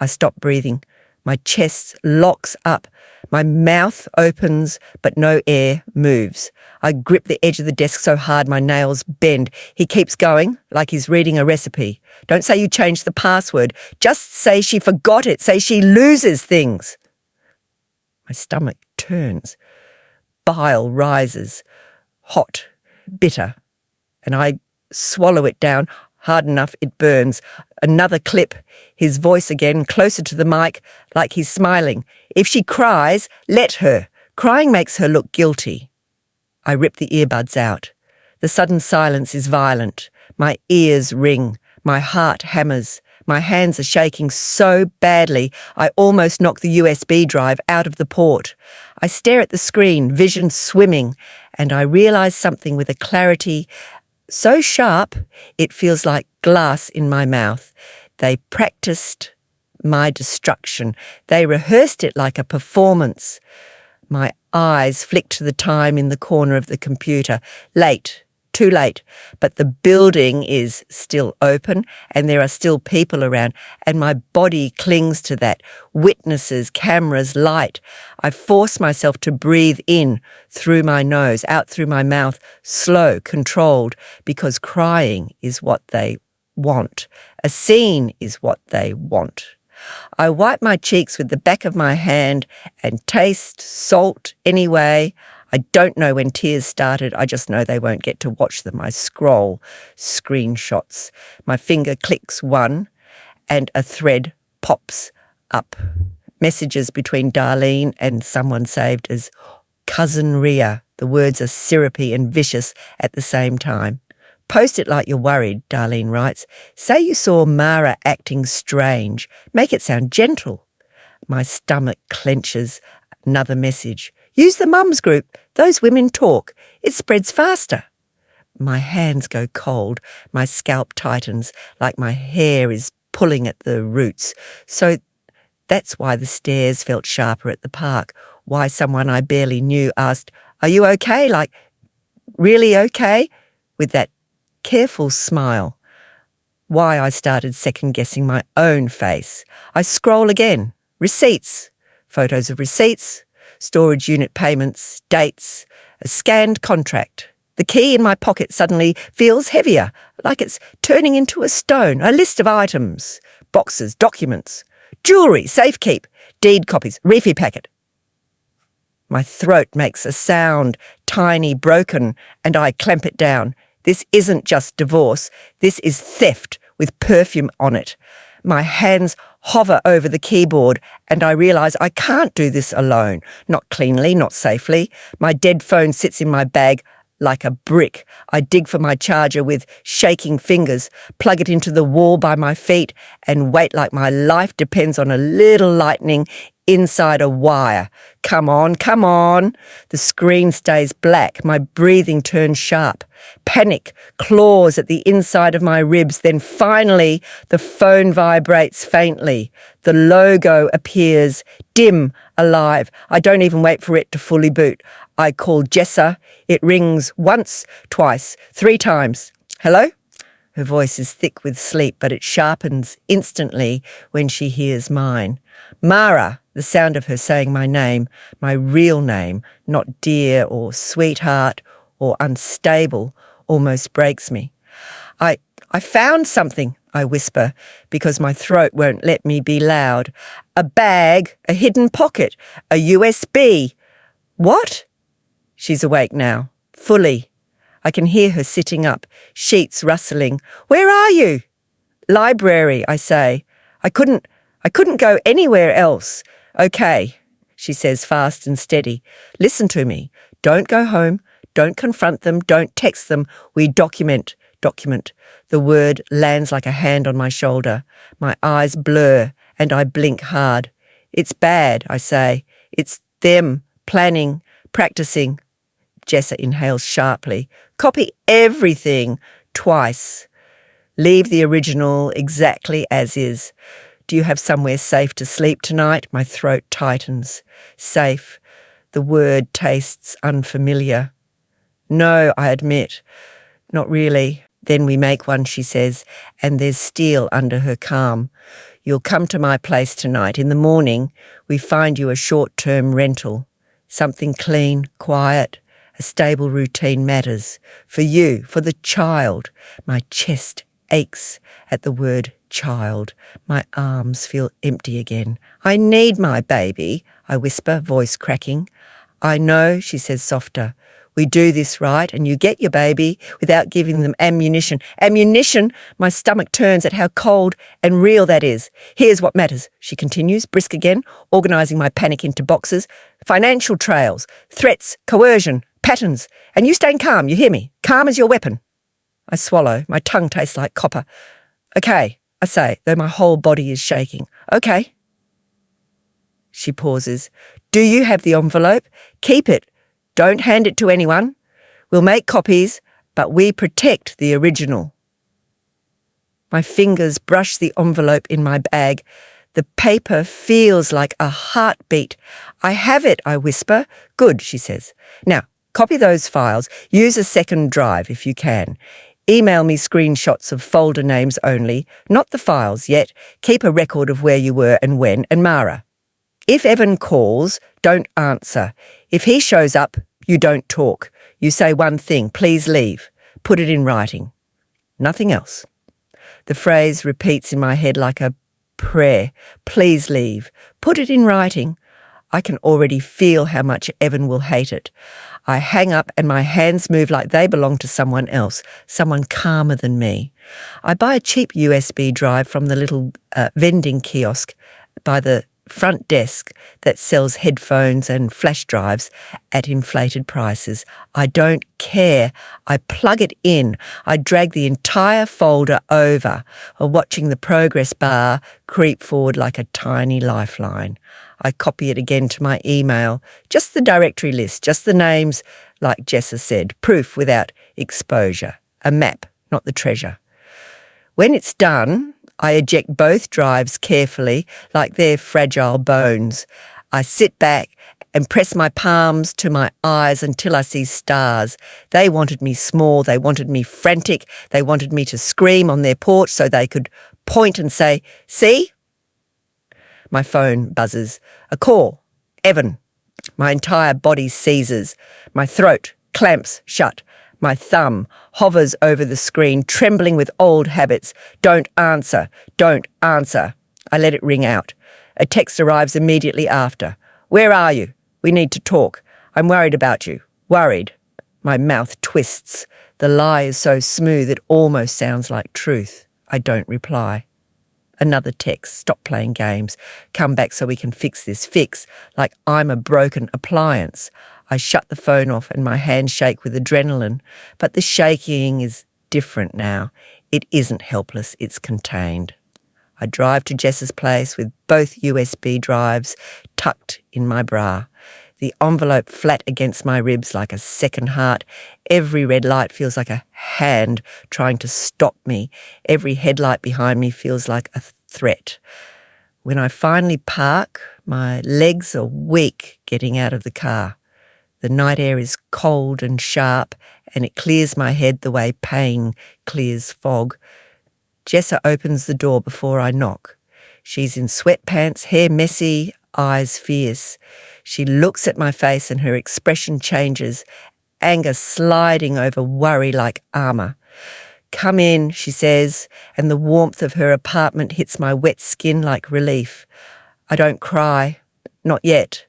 I stop breathing. My chest locks up. My mouth opens, but no air moves. I grip the edge of the desk so hard my nails bend. He keeps going, like he's reading a recipe. Don't say you changed the password. Just say she forgot it. Say she loses things. My stomach turns. Bile rises. Hot, bitter. And I swallow it down. Hard enough, it burns. Another clip. His voice again, closer to the mic, like he's smiling. If she cries, let her. Crying makes her look guilty. I rip the earbuds out. The sudden silence is violent. My ears ring. My heart hammers. My hands are shaking so badly, I almost knock the USB drive out of the port. I stare at the screen, vision swimming, and I realise something with a clarity so sharp, it feels like glass in my mouth. They practiced my destruction. They rehearsed it like a performance. My eyes flick to the time in the corner of the computer. Late, too late, but the building is still open and there are still people around, and my body clings to that. Witnesses, cameras, light. I force myself to breathe in through my nose, out through my mouth, slow, controlled, because crying is what they want. A scene is what they want. I wipe my cheeks with the back of my hand and taste salt anyway. I don't know when tears started. I just know they won't get to watch them. I scroll screenshots. My finger clicks one and a thread pops up. Messages between Darlene and someone saved as Cousin Ria. The words are syrupy and vicious at the same time. Post it like you're worried, Darlene writes. Say you saw Mara acting strange. Make it sound gentle. My stomach clenches. Another message. Use the mums group. Those women talk. It spreads faster. My hands go cold. My scalp tightens like my hair is pulling at the roots. So that's why the stairs felt sharper at the park. Why someone I barely knew asked, "Are you okay? Like, really okay?" with that careful smile. Why I started second-guessing my own face. I scroll again. Receipts. Photos of receipts. Storage unit payments. Dates. A scanned contract. The key in my pocket suddenly feels heavier, like it's turning into a stone. A list of items. Boxes. Documents. Jewellery. Safekeep. Deed copies. Reefy packet. My throat makes a sound, tiny, broken, and I clamp it down. This isn't just divorce. This is theft with perfume on it. My hands hover over the keyboard and I realise I can't do this alone. Not cleanly, not safely. My dead phone sits in my bag like a brick. I dig for my charger with shaking fingers, plug it into the wall by my feet and wait like my life depends on a little lightning inside a wire. Come on, come on. The screen stays black. My breathing turns sharp. Panic claws at the inside of my ribs. Then finally, the phone vibrates faintly. The logo appears, dim, alive. I don't even wait for it to fully boot. I call Jessa. It rings once, twice, 3 times. Hello? Her voice is thick with sleep, but it sharpens instantly when she hears mine. Mara, the sound of her saying my name, my real name, not dear or sweetheart or unstable, almost breaks me. I found something, I whisper, because my throat won't let me be loud. A bag, a hidden pocket, a USB. What? She's awake now, fully. I can hear her sitting up, sheets rustling. Where are you? Library, I say. I couldn't go anywhere else. Okay, she says fast and steady. Listen to me. Don't go home. Don't confront them. Don't text them. We document. The word lands like a hand on my shoulder. My eyes blur and I blink hard. It's bad, I say. It's them planning, practicing. Jessa inhales sharply. Copy everything. Twice. Leave the original exactly as is. Do you have somewhere safe to sleep tonight? My throat tightens. Safe. The word tastes unfamiliar. No, I admit. Not really. Then we make one, she says, and there's steel under her calm. You'll come to my place tonight. In the morning, we find you a short-term rental. Something clean, quiet, a stable routine matters. For you, for the child. My chest aches at the word child. My arms feel empty again. I need my baby, I whisper, voice cracking. I know, she says softer. We do this right, and you get your baby without giving them ammunition. Ammunition? My stomach turns at how cold and real that is. Here's what matters, she continues, brisk again, organising my panic into boxes. Financial trails, threats, coercion, patterns. And you staying calm, you hear me? Calm as your weapon. I swallow. My tongue tastes like copper. Okay, I say, though my whole body is shaking. Okay. She pauses. Do you have the envelope? Keep it. Don't hand it to anyone. We'll make copies, but we protect the original. My fingers brush the envelope in my bag. The paper feels like a heartbeat. I have it, I whisper. Good, she says. Now, copy those files. Use a second drive if you can. Email me screenshots of folder names only, not the files yet. Keep a record of where you were and when. And Mara, if Evan calls, don't answer. If he shows up, you don't talk. You say one thing, please leave. Put it in writing. Nothing else. The phrase repeats in my head like a prayer. Please leave. Put it in writing. I can already feel how much Evan will hate it. I hang up and my hands move like they belong to someone else, someone calmer than me. I buy a cheap USB drive from the little vending kiosk by the front desk that sells headphones and flash drives at inflated prices. I don't care. I plug it in. I drag the entire folder over, watching the progress bar creep forward like a tiny lifeline. I copy it again to my email, just the directory list, just the names, like Jessa said, proof without exposure, a map, not the treasure. When it's done, I eject both drives carefully, like they're fragile bones. I sit back and press my palms to my eyes until I see stars. They wanted me small, they wanted me frantic, they wanted me to scream on their porch so they could point and say, see? My phone buzzes. A call. Evan. My entire body seizes. My throat clamps shut. My thumb hovers over the screen, trembling with old habits. Don't answer. Don't answer. I let it ring out. A text arrives immediately after. Where are you? We need to talk. I'm worried about you. Worried. My mouth twists. The lie is so smooth it almost sounds like truth. I don't reply. Another text. Stop playing games. Come back so we can fix this. Fix. Like I'm a broken appliance. I shut the phone off and my hands shake with adrenaline. But the shaking is different now. It isn't helpless. It's contained. I drive to Jess's place with both USB drives tucked in my bra. The envelope flat against my ribs like a second heart. Every red light feels like a hand trying to stop me. Every headlight behind me feels like a threat. When I finally park, my legs are weak getting out of the car. The night air is cold and sharp, and it clears my head the way pain clears fog. Jessa opens the door before I knock. She's in sweatpants, hair messy, eyes fierce. She looks at my face and her expression changes, anger sliding over worry like armour. Come in, she says, and the warmth of her apartment hits my wet skin like relief. I don't cry, not yet.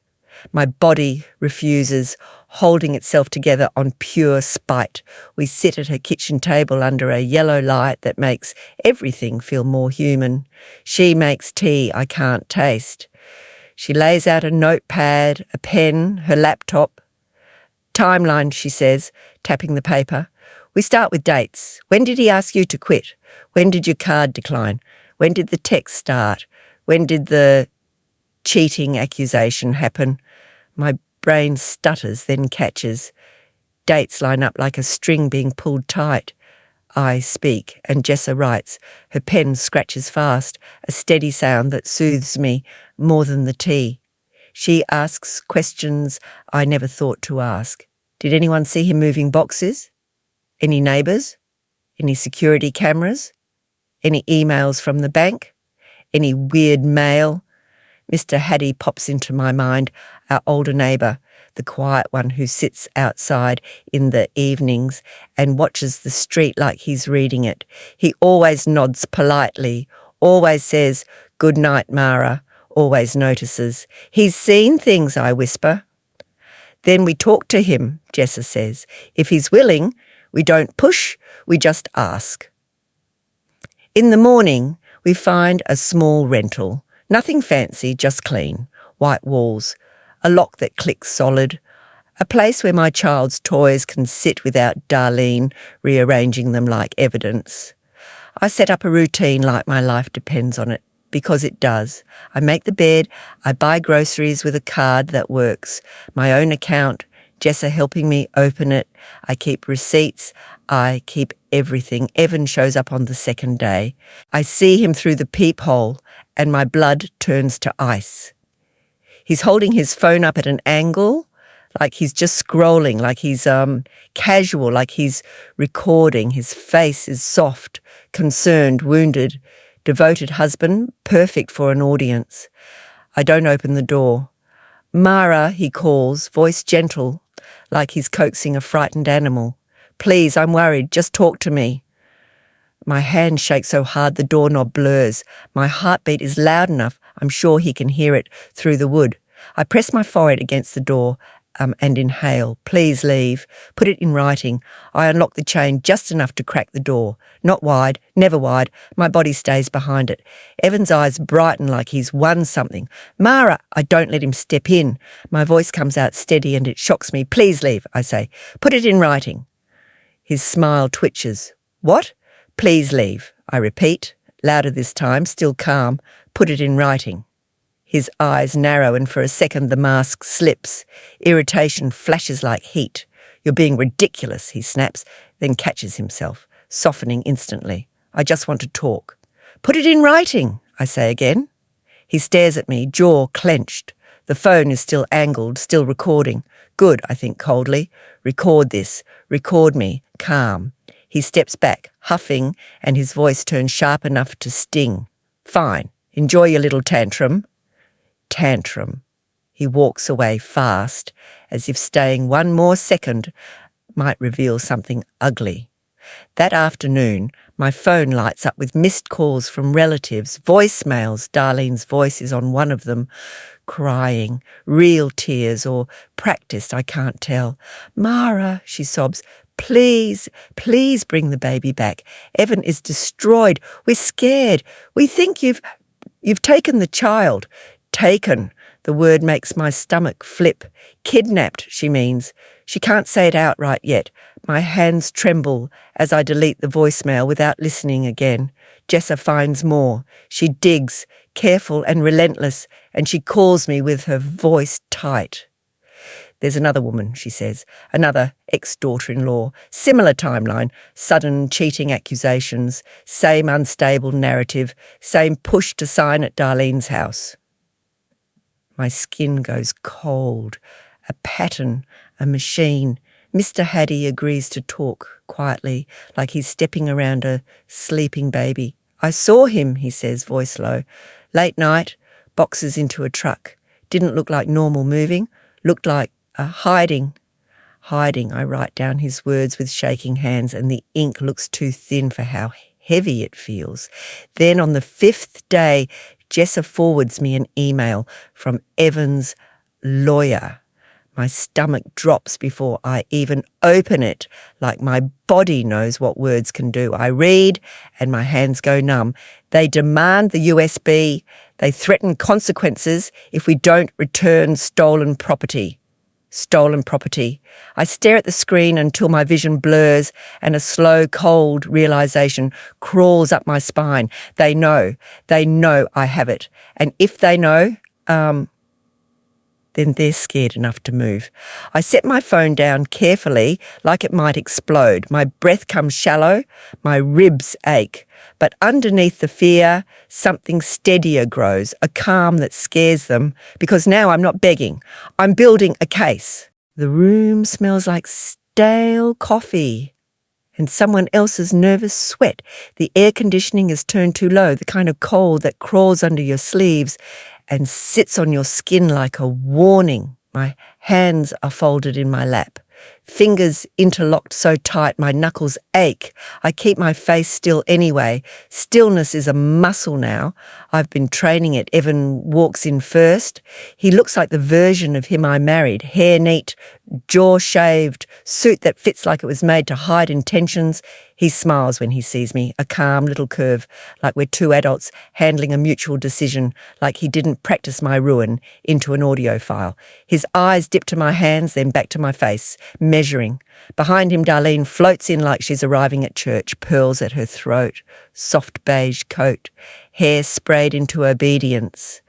My body refuses, holding itself together on pure spite. We sit at her kitchen table under a yellow light that makes everything feel more human. She makes tea I can't taste. She lays out a notepad, a pen, her laptop. Timeline, she says, tapping the paper. We start with dates. When did he ask you to quit? When did your card decline? When did the text start? When did the cheating accusation happen? My brain stutters, then catches. Dates line up like a string being pulled tight. I speak, and Jessa writes. Her pen scratches fast, a steady sound that soothes me more than the tea. She asks questions I never thought to ask. Did anyone see him moving boxes? Any neighbours? Any security cameras? Any emails from the bank? Any weird mail? Mr. Haddy pops into my mind, our older neighbour, the quiet one who sits outside in the evenings and watches the street like he's reading it. He always nods politely, always says, "Good night, Mara," always notices. He's seen things, I whisper. Then we talk to him, Jessa says. If he's willing, we don't push, we just ask. In the morning, we find a small rental. Nothing fancy, just clean. White walls, a lock that clicks solid, a place where my child's toys can sit without Darlene rearranging them like evidence. I set up a routine like my life depends on it, because it does. I make the bed, I buy groceries with a card that works, my own account, Jessa helping me open it, I keep receipts, I keep everything. Evan shows up on the second day. I see him through the peephole and my blood turns to ice. He's holding his phone up at an angle, like he's just scrolling, like he's casual, like he's recording. His face is soft, concerned, wounded, devoted husband, perfect for an audience. I don't open the door. Mara, he calls, voice gentle, like he's coaxing a frightened animal. Please, I'm worried, just talk to me. My hand shakes so hard the doorknob blurs. My heartbeat is loud enough, I'm sure he can hear it through the wood. I press my forehead against the door and inhale. Please leave. Put it in writing. I unlock the chain just enough to crack the door. Not wide, never wide. My body stays behind it. Evan's eyes brighten like he's won something. Mara, I don't let him step in. My voice comes out steady and it shocks me. Please leave, I say. Put it in writing. His smile twitches. What? Please leave, I repeat, louder this time, still calm. Put it in writing. His eyes narrow and for a second the mask slips. Irritation flashes like heat. You're being ridiculous, he snaps, then catches himself, softening instantly. I just want to talk. Put it in writing, I say again. He stares at me, jaw clenched. The phone is still angled, still recording. Good, I think coldly. Record this. Record me. Calm. He steps back, huffing, and his voice turns sharp enough to sting. Fine. Enjoy your little tantrum. Tantrum. He walks away fast, as if staying one more second might reveal something ugly. That afternoon, my phone lights up with missed calls from relatives, voicemails. Darlene's voice is on one of them, crying, real tears or practiced, I can't tell. Mara, she sobs, please, please bring the baby back. Evan is destroyed. We're scared. We think you've taken the child. Taken. The word makes my stomach flip. Kidnapped, she means. She can't say it outright yet. My hands tremble as I delete the voicemail without listening again. Jessa finds more. She digs, careful and relentless, and she calls me with her voice tight. There's another woman, she says, another ex-daughter-in-law, similar timeline, sudden cheating accusations, same unstable narrative, same push to sign at Darlene's house. My skin goes cold, a pattern, a machine. Mr. Haddy agrees to talk quietly, like he's stepping around a sleeping baby. I saw him, he says, voice low. Late night, boxes into a truck. Didn't look like normal moving, looked like hiding. Hiding, I write down his words with shaking hands, and the ink looks too thin for how heavy it feels. Then on the fifth day, Jessa forwards me an email from Evan's lawyer. My stomach drops before I even open it, like my body knows what words can do. I read and my hands go numb. They demand the USB. They threaten consequences if we don't return stolen property. Stolen property. I stare at the screen until my vision blurs and a slow, cold realization crawls up my spine. They know I have it. And if they know, Then they're scared enough to move. I set my phone down carefully, like it might explode. My breath comes shallow, my ribs ache. But underneath the fear, something steadier grows, a calm that scares them, because now I'm not begging. I'm building a case. The room smells like stale coffee and someone else's nervous sweat. The air conditioning is turned too low, the kind of cold that crawls under your sleeves and sits on your skin like a warning. My hands are folded in my lap. Fingers interlocked so tight my knuckles ache. I keep my face still anyway. Stillness is a muscle now. I've been training it. Evan walks in first. He looks like the version of him I married. Hair neat, jaw shaved, suit that fits like it was made to hide intentions. He smiles when he sees me, a calm little curve, like we're two adults handling a mutual decision, like he didn't practice my ruin into an audio file. His eyes dip to my hands, then back to my face, measuring. Behind him, Darlene floats in like she's arriving at church, pearls at her throat, soft beige coat, hair sprayed into obedience.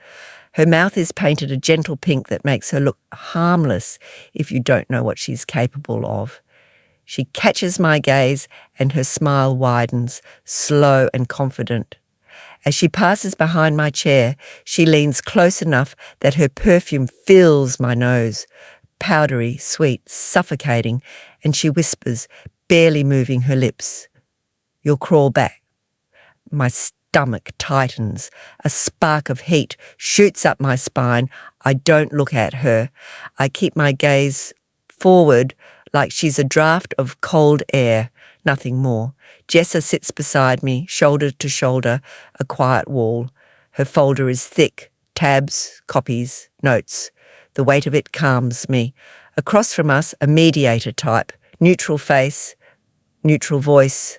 Her mouth is painted a gentle pink that makes her look harmless if you don't know what she's capable of. She catches my gaze and her smile widens, slow and confident. As she passes behind my chair, she leans close enough that her perfume fills my nose, powdery, sweet, suffocating, and she whispers, barely moving her lips, "You'll crawl back." My stomach tightens. A spark of heat shoots up my spine. I don't look at her. I keep my gaze forward like she's a draught of cold air, nothing more. Jessa sits beside me, shoulder to shoulder, a quiet wall. Her folder is thick, tabs, copies, notes. The weight of it calms me. Across from us, a mediator type, neutral face, neutral voice,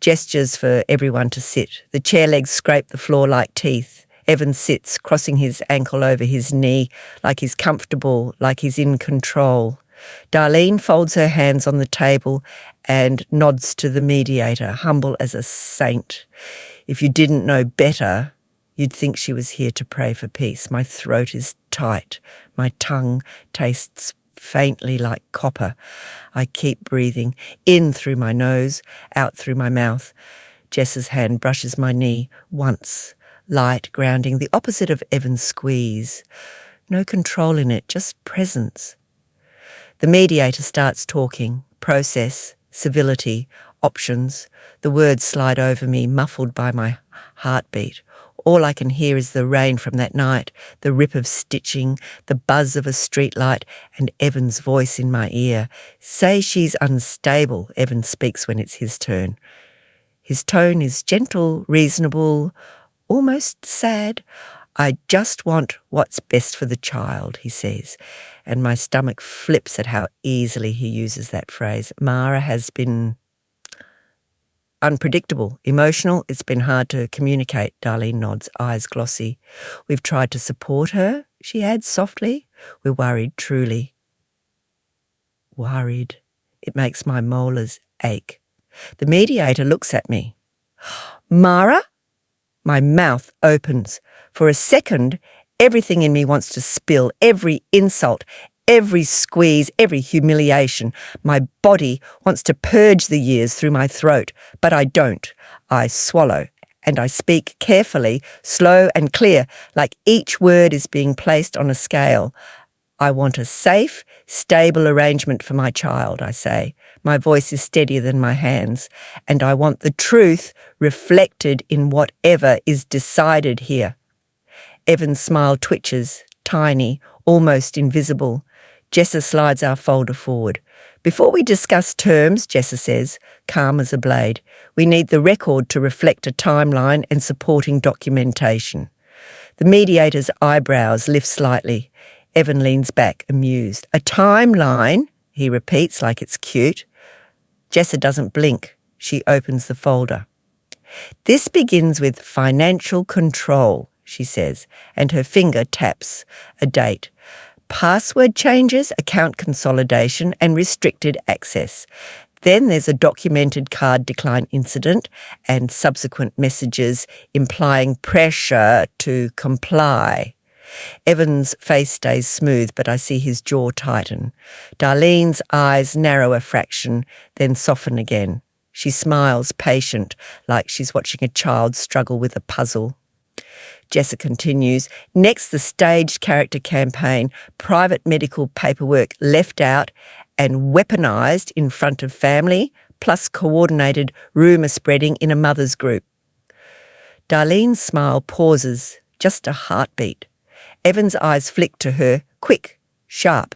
gestures for everyone to sit. The chair legs scrape the floor like teeth. Evan sits, crossing his ankle over his knee, like he's comfortable, like he's in control. Darlene folds her hands on the table and nods to the mediator, humble as a saint. If you didn't know better, you'd think she was here to pray for peace. My throat is tight. My tongue tastes faintly like copper. I keep breathing, in through my nose, out through my mouth. Jess's hand brushes my knee once, light, grounding, the opposite of Evan's squeeze. No control in it, just presence. The mediator starts talking, process, civility, options. The words slide over me, muffled by my heartbeat. All I can hear is the rain from that night, the rip of stitching, the buzz of a streetlight, and Evan's voice in my ear. Say she's unstable, Evan speaks when it's his turn. His tone is gentle, reasonable, almost sad. I just want what's best for the child, he says, and my stomach flips at how easily he uses that phrase. Mara has been unpredictable, emotional. It's been hard to communicate, Darlene nods, eyes glossy. We've tried to support her, she adds softly. We're worried, truly. Worried. It makes my molars ache. The mediator looks at me. Mara? My mouth opens. For a second, everything in me wants to spill, every insult, every squeeze, every humiliation. My body wants to purge the years through my throat, but I don't. I swallow, and I speak carefully, slow and clear, like each word is being placed on a scale. I want a safe, stable arrangement for my child, I say. My voice is steadier than my hands, and I want the truth reflected in whatever is decided here. Evan's smile twitches, tiny, almost invisible. Jessa slides our folder forward. Before we discuss terms, Jessa says, calm as a blade, we need the record to reflect a timeline and supporting documentation. The mediator's eyebrows lift slightly. Evan leans back, amused. A timeline, he repeats like it's cute. Jessa doesn't blink. She opens the folder. This begins with financial control, she says, and her finger taps a date. Password changes, account consolidation, and restricted access. Then there's a documented card decline incident and subsequent messages implying pressure to comply. Evan's face stays smooth, but I see his jaw tighten. Darlene's eyes narrow a fraction, then soften again. She smiles, patient, like she's watching a child struggle with a puzzle. Jessa continues, next the staged character campaign, private medical paperwork left out and weaponised in front of family, plus coordinated rumour spreading in a mother's group. Darlene's smile pauses, just a heartbeat. Evan's eyes flick to her, quick, sharp.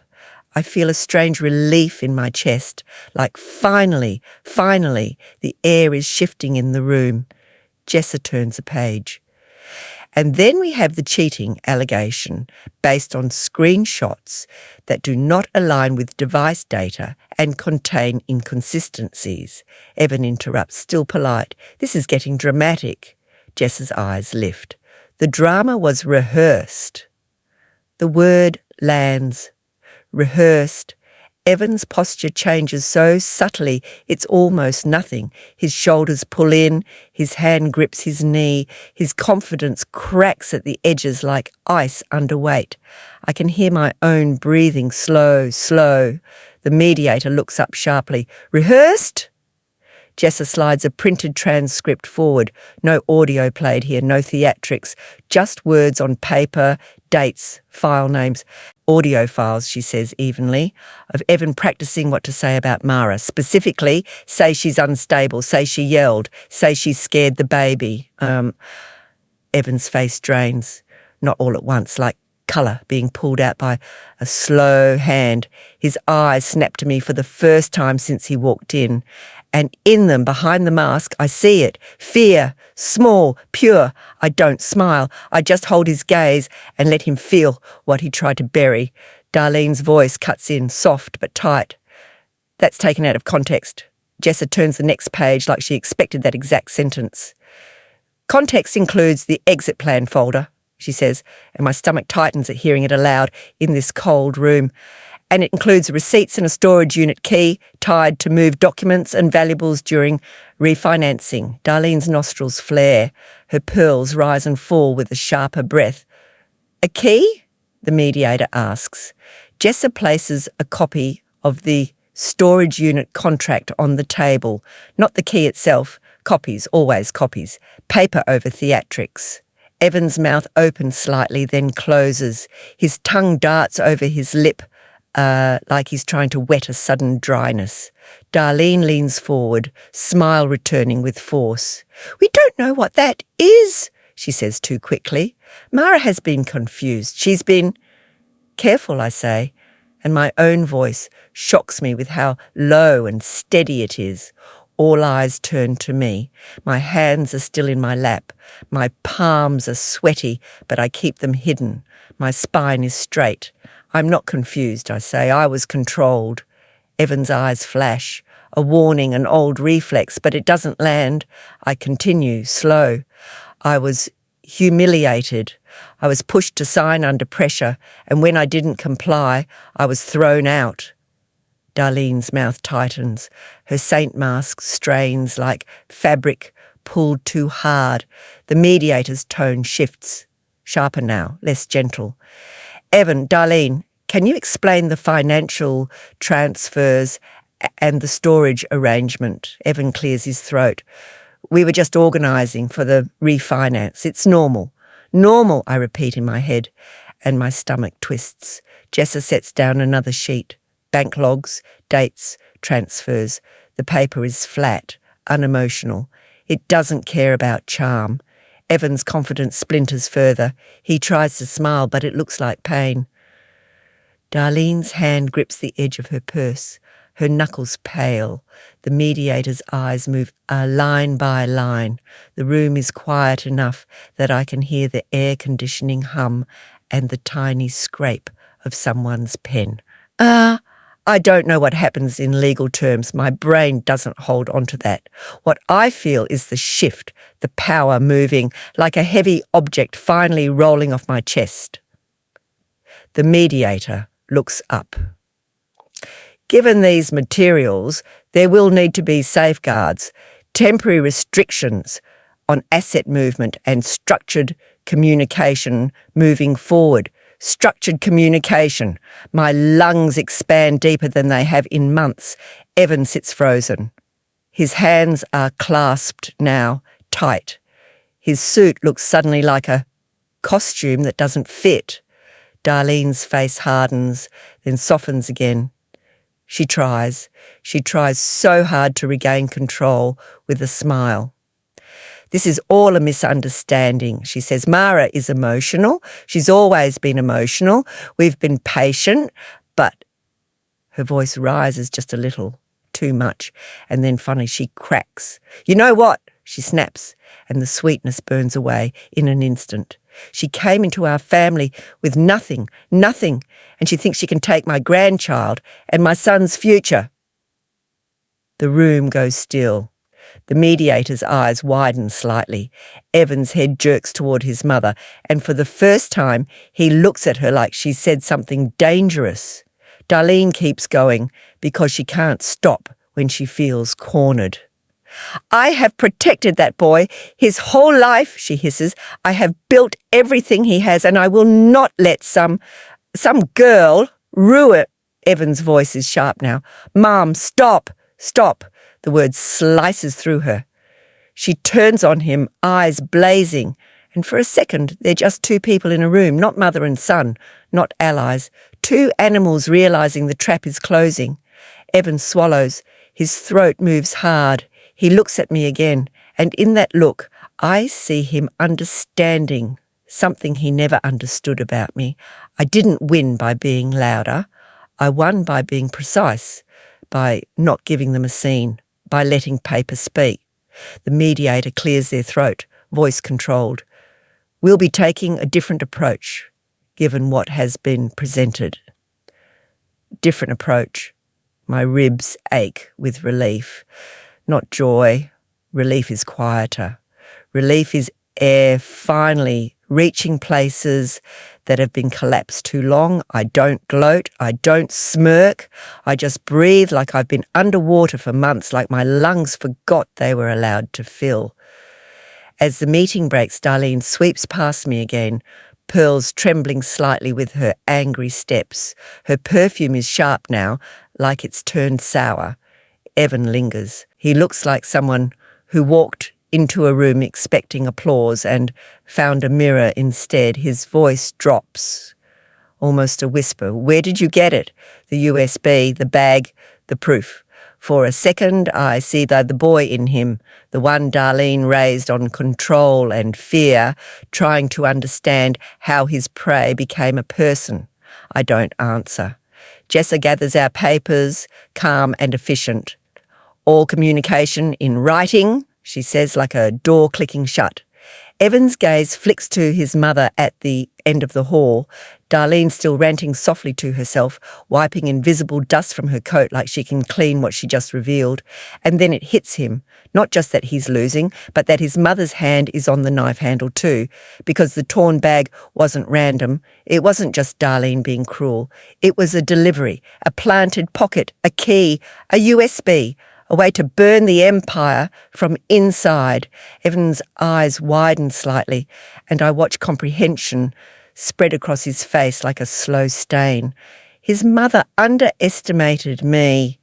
I feel a strange relief in my chest, like finally, the air is shifting in the room. Jessa turns a page. And then we have the cheating allegation based on screenshots that do not align with device data and contain inconsistencies. Evan interrupts, still polite. This is getting dramatic. Jess's eyes lift. The drama was rehearsed. The word lands. Rehearsed. Evan's posture changes so subtly it's almost nothing. His shoulders pull in, his hand grips his knee, his confidence cracks at the edges like ice under weight. I can hear my own breathing slow. The mediator looks up sharply. Rehearsed? Jessa slides a printed transcript forward. No audio played here, no theatrics, just words on paper, dates, file names. Audio files, she says evenly, of Evan practicing what to say about Mara. Specifically, say she's unstable, say she yelled, say she scared the baby. Evan's face drains, not all at once, like colour being pulled out by a slow hand. His eyes snap to me for the first time since he walked in. And in them, behind the mask, I see it. Fear, small, pure. I don't smile. I just hold his gaze and let him feel what he tried to bury. Darlene's voice cuts in, soft but tight. That's taken out of context. Jessa turns the next page like she expected that exact sentence. Context includes the exit plan folder, she says, and my stomach tightens at hearing it aloud in this cold room. And it includes receipts and a storage unit key tied to move documents and valuables during refinancing. Darlene's nostrils flare. Her pearls rise and fall with a sharper breath. A key? The mediator asks. Jessa places a copy of the storage unit contract on the table. Not the key itself. Copies, always copies. Paper over theatrics. Evan's mouth opens slightly, then closes. His tongue darts over his lip, like he's trying to wet a sudden dryness. Darlene leans forward, smile returning with force. We don't know what that is, she says too quickly. Mara has been confused. She's been... Careful, I say, and my own voice shocks me with how low and steady it is. All eyes turn to me. My hands are still in my lap. My palms are sweaty, but I keep them hidden. My spine is straight. I'm not confused, I say. I was controlled. Evan's eyes flash. A warning, an old reflex, but it doesn't land. I continue, slow. I was humiliated. I was pushed to sign under pressure, and when I didn't comply, I was thrown out. Darlene's mouth tightens. Her saint mask strains like fabric pulled too hard. The mediator's tone shifts. Sharper now, less gentle. Evan, Darlene, can you explain the financial transfers and the storage arrangement? Evan clears his throat. We were just organising for the refinance. It's normal. Normal, I repeat in my head, and my stomach twists. Jessa sets down another sheet. Bank logs, dates, transfers. The paper is flat, unemotional. It doesn't care about charm. Evan's confidence splinters further. He tries to smile, but it looks like pain. Darlene's hand grips the edge of her purse. Her knuckles pale. The mediator's eyes move line by line. The room is quiet enough that I can hear the air conditioning hum and the tiny scrape of someone's pen. I don't know what happens in legal terms. My brain doesn't hold on to that. What I feel is the shift, the power moving, like a heavy object finally rolling off my chest. The mediator looks up. Given these materials, there will need to be safeguards, temporary restrictions on asset movement and structured communication moving forward. Structured communication. My lungs expand deeper than they have in months. Evan sits frozen. His hands are clasped now, tight. His suit looks suddenly like a costume that doesn't fit. Darlene's face hardens, then softens again. She tries so hard to regain control with a smile. This is all a misunderstanding, she says. Mara is emotional. She's always been emotional. We've been patient, but her voice rises just a little, too much, and then finally she cracks. You know what? She snaps, and the sweetness burns away in an instant. She came into our family with nothing, and she thinks she can take my grandchild and my son's future. The room goes still. The mediator's eyes widen slightly. Evan's head jerks toward his mother, and for the first time he looks at her like she said something dangerous. Darlene keeps going because she can't stop when she feels cornered. I have protected that boy his whole life, she hisses. I have built everything he has, and I will not let some girl ruin. Evan's voice is sharp now. Mom, stop. The word slices through her. She turns on him, eyes blazing, and for a second they're just two people in a room, not mother and son, not allies, two animals realizing the trap is closing. Evan swallows. His throat moves hard. He looks at me again, and in that look I see him understanding something he never understood about me. I didn't win by being louder. I won by being precise, by not giving them a scene, by letting paper speak. The mediator clears their throat, voice controlled. We'll be taking a different approach, given what has been presented. Different approach. My ribs ache with relief. Not joy. Relief is quieter. Relief is air finally reaching places that have been collapsed too long. I don't gloat. I don't smirk. I just breathe like I've been underwater for months, like my lungs forgot they were allowed to fill. As the meeting breaks, Darlene sweeps past me again, pearls trembling slightly with her angry steps. Her perfume is sharp now, like it's turned sour. Evan lingers. He looks like someone who walked into a room expecting applause and found a mirror instead. His voice drops, almost a whisper. Where did you get it? The USB, the bag, the proof. For a second, I see the boy in him, the one Darlene raised on control and fear, trying to understand how his prey became a person. I don't answer. Jessa gathers our papers, calm and efficient. All communication in writing, she says, like a door clicking shut. Evan's gaze flicks to his mother at the end of the hall, Darlene still ranting softly to herself, wiping invisible dust from her coat like she can clean what she just revealed. And then it hits him, not just that he's losing, but that his mother's hand is on the knife handle too, because the torn bag wasn't random. It wasn't just Darlene being cruel. It was a delivery, a planted pocket, a key, a USB, a way to burn the empire from inside. Evan's eyes widen slightly, and I watch comprehension spread across his face like a slow stain. His mother underestimated me,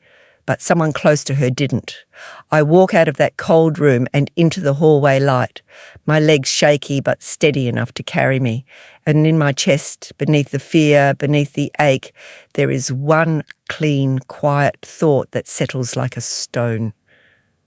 but someone close to her didn't. I walk out of that cold room and into the hallway light, my legs shaky but steady enough to carry me, and in my chest, beneath the fear, beneath the ache, there is one clean, quiet thought that settles like a stone.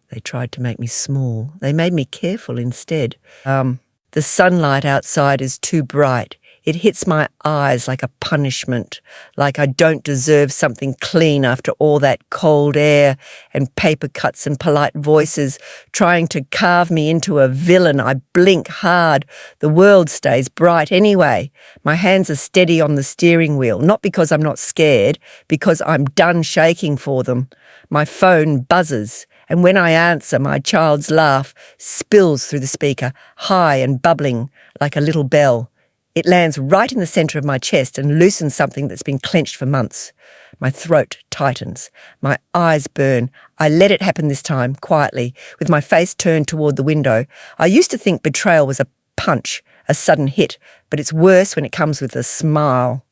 They tried to make me small. They made me careful instead. The sunlight outside is too bright. It hits my eyes like a punishment, like I don't deserve something clean after all that cold air and paper cuts and polite voices trying to carve me into a villain. I blink hard. The world stays bright anyway. My hands are steady on the steering wheel, not because I'm not scared, because I'm done shaking for them. My phone buzzes, and when I answer, my child's laugh spills through the speaker, high and bubbling like a little bell. It lands right in the centre of my chest and loosens something that's been clenched for months. My throat tightens. My eyes burn. I let it happen this time, quietly, with my face turned toward the window. I used to think betrayal was a punch, a sudden hit, but it's worse when it comes with a smile,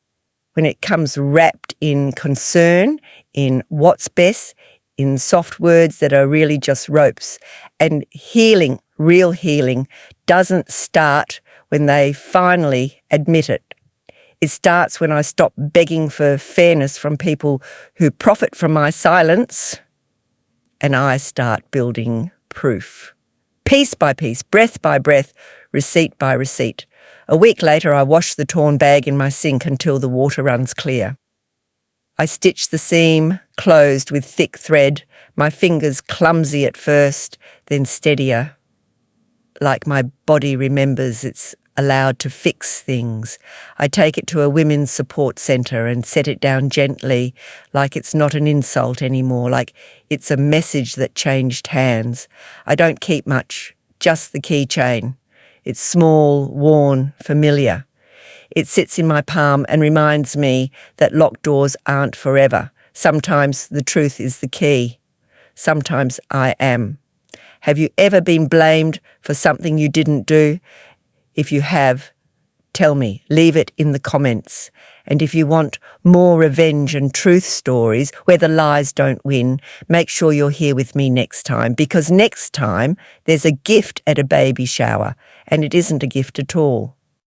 when it comes wrapped in concern, in what's best, in soft words that are really just ropes. And healing, real healing, doesn't start when they finally admit it. It starts when I stop begging for fairness from people who profit from my silence, and I start building proof. Piece by piece, breath by breath, receipt by receipt. A week later, I wash the torn bag in my sink until the water runs clear. I stitch the seam closed with thick thread, my fingers clumsy at first, then steadier. Like my body remembers it's allowed to fix things. I take it to a women's support centre and set it down gently, like it's not an insult anymore, like it's a message that changed hands. I don't keep much, just the keychain. It's small, worn, familiar. It sits in my palm and reminds me that locked doors aren't forever. Sometimes the truth is the key. Sometimes I am. Have you ever been blamed for something you didn't do? If you have, tell me, leave it in the comments. And if you want more revenge and truth stories where the lies don't win, make sure you're here with me next time, because next time there's a gift at a baby shower, and it isn't a gift at all.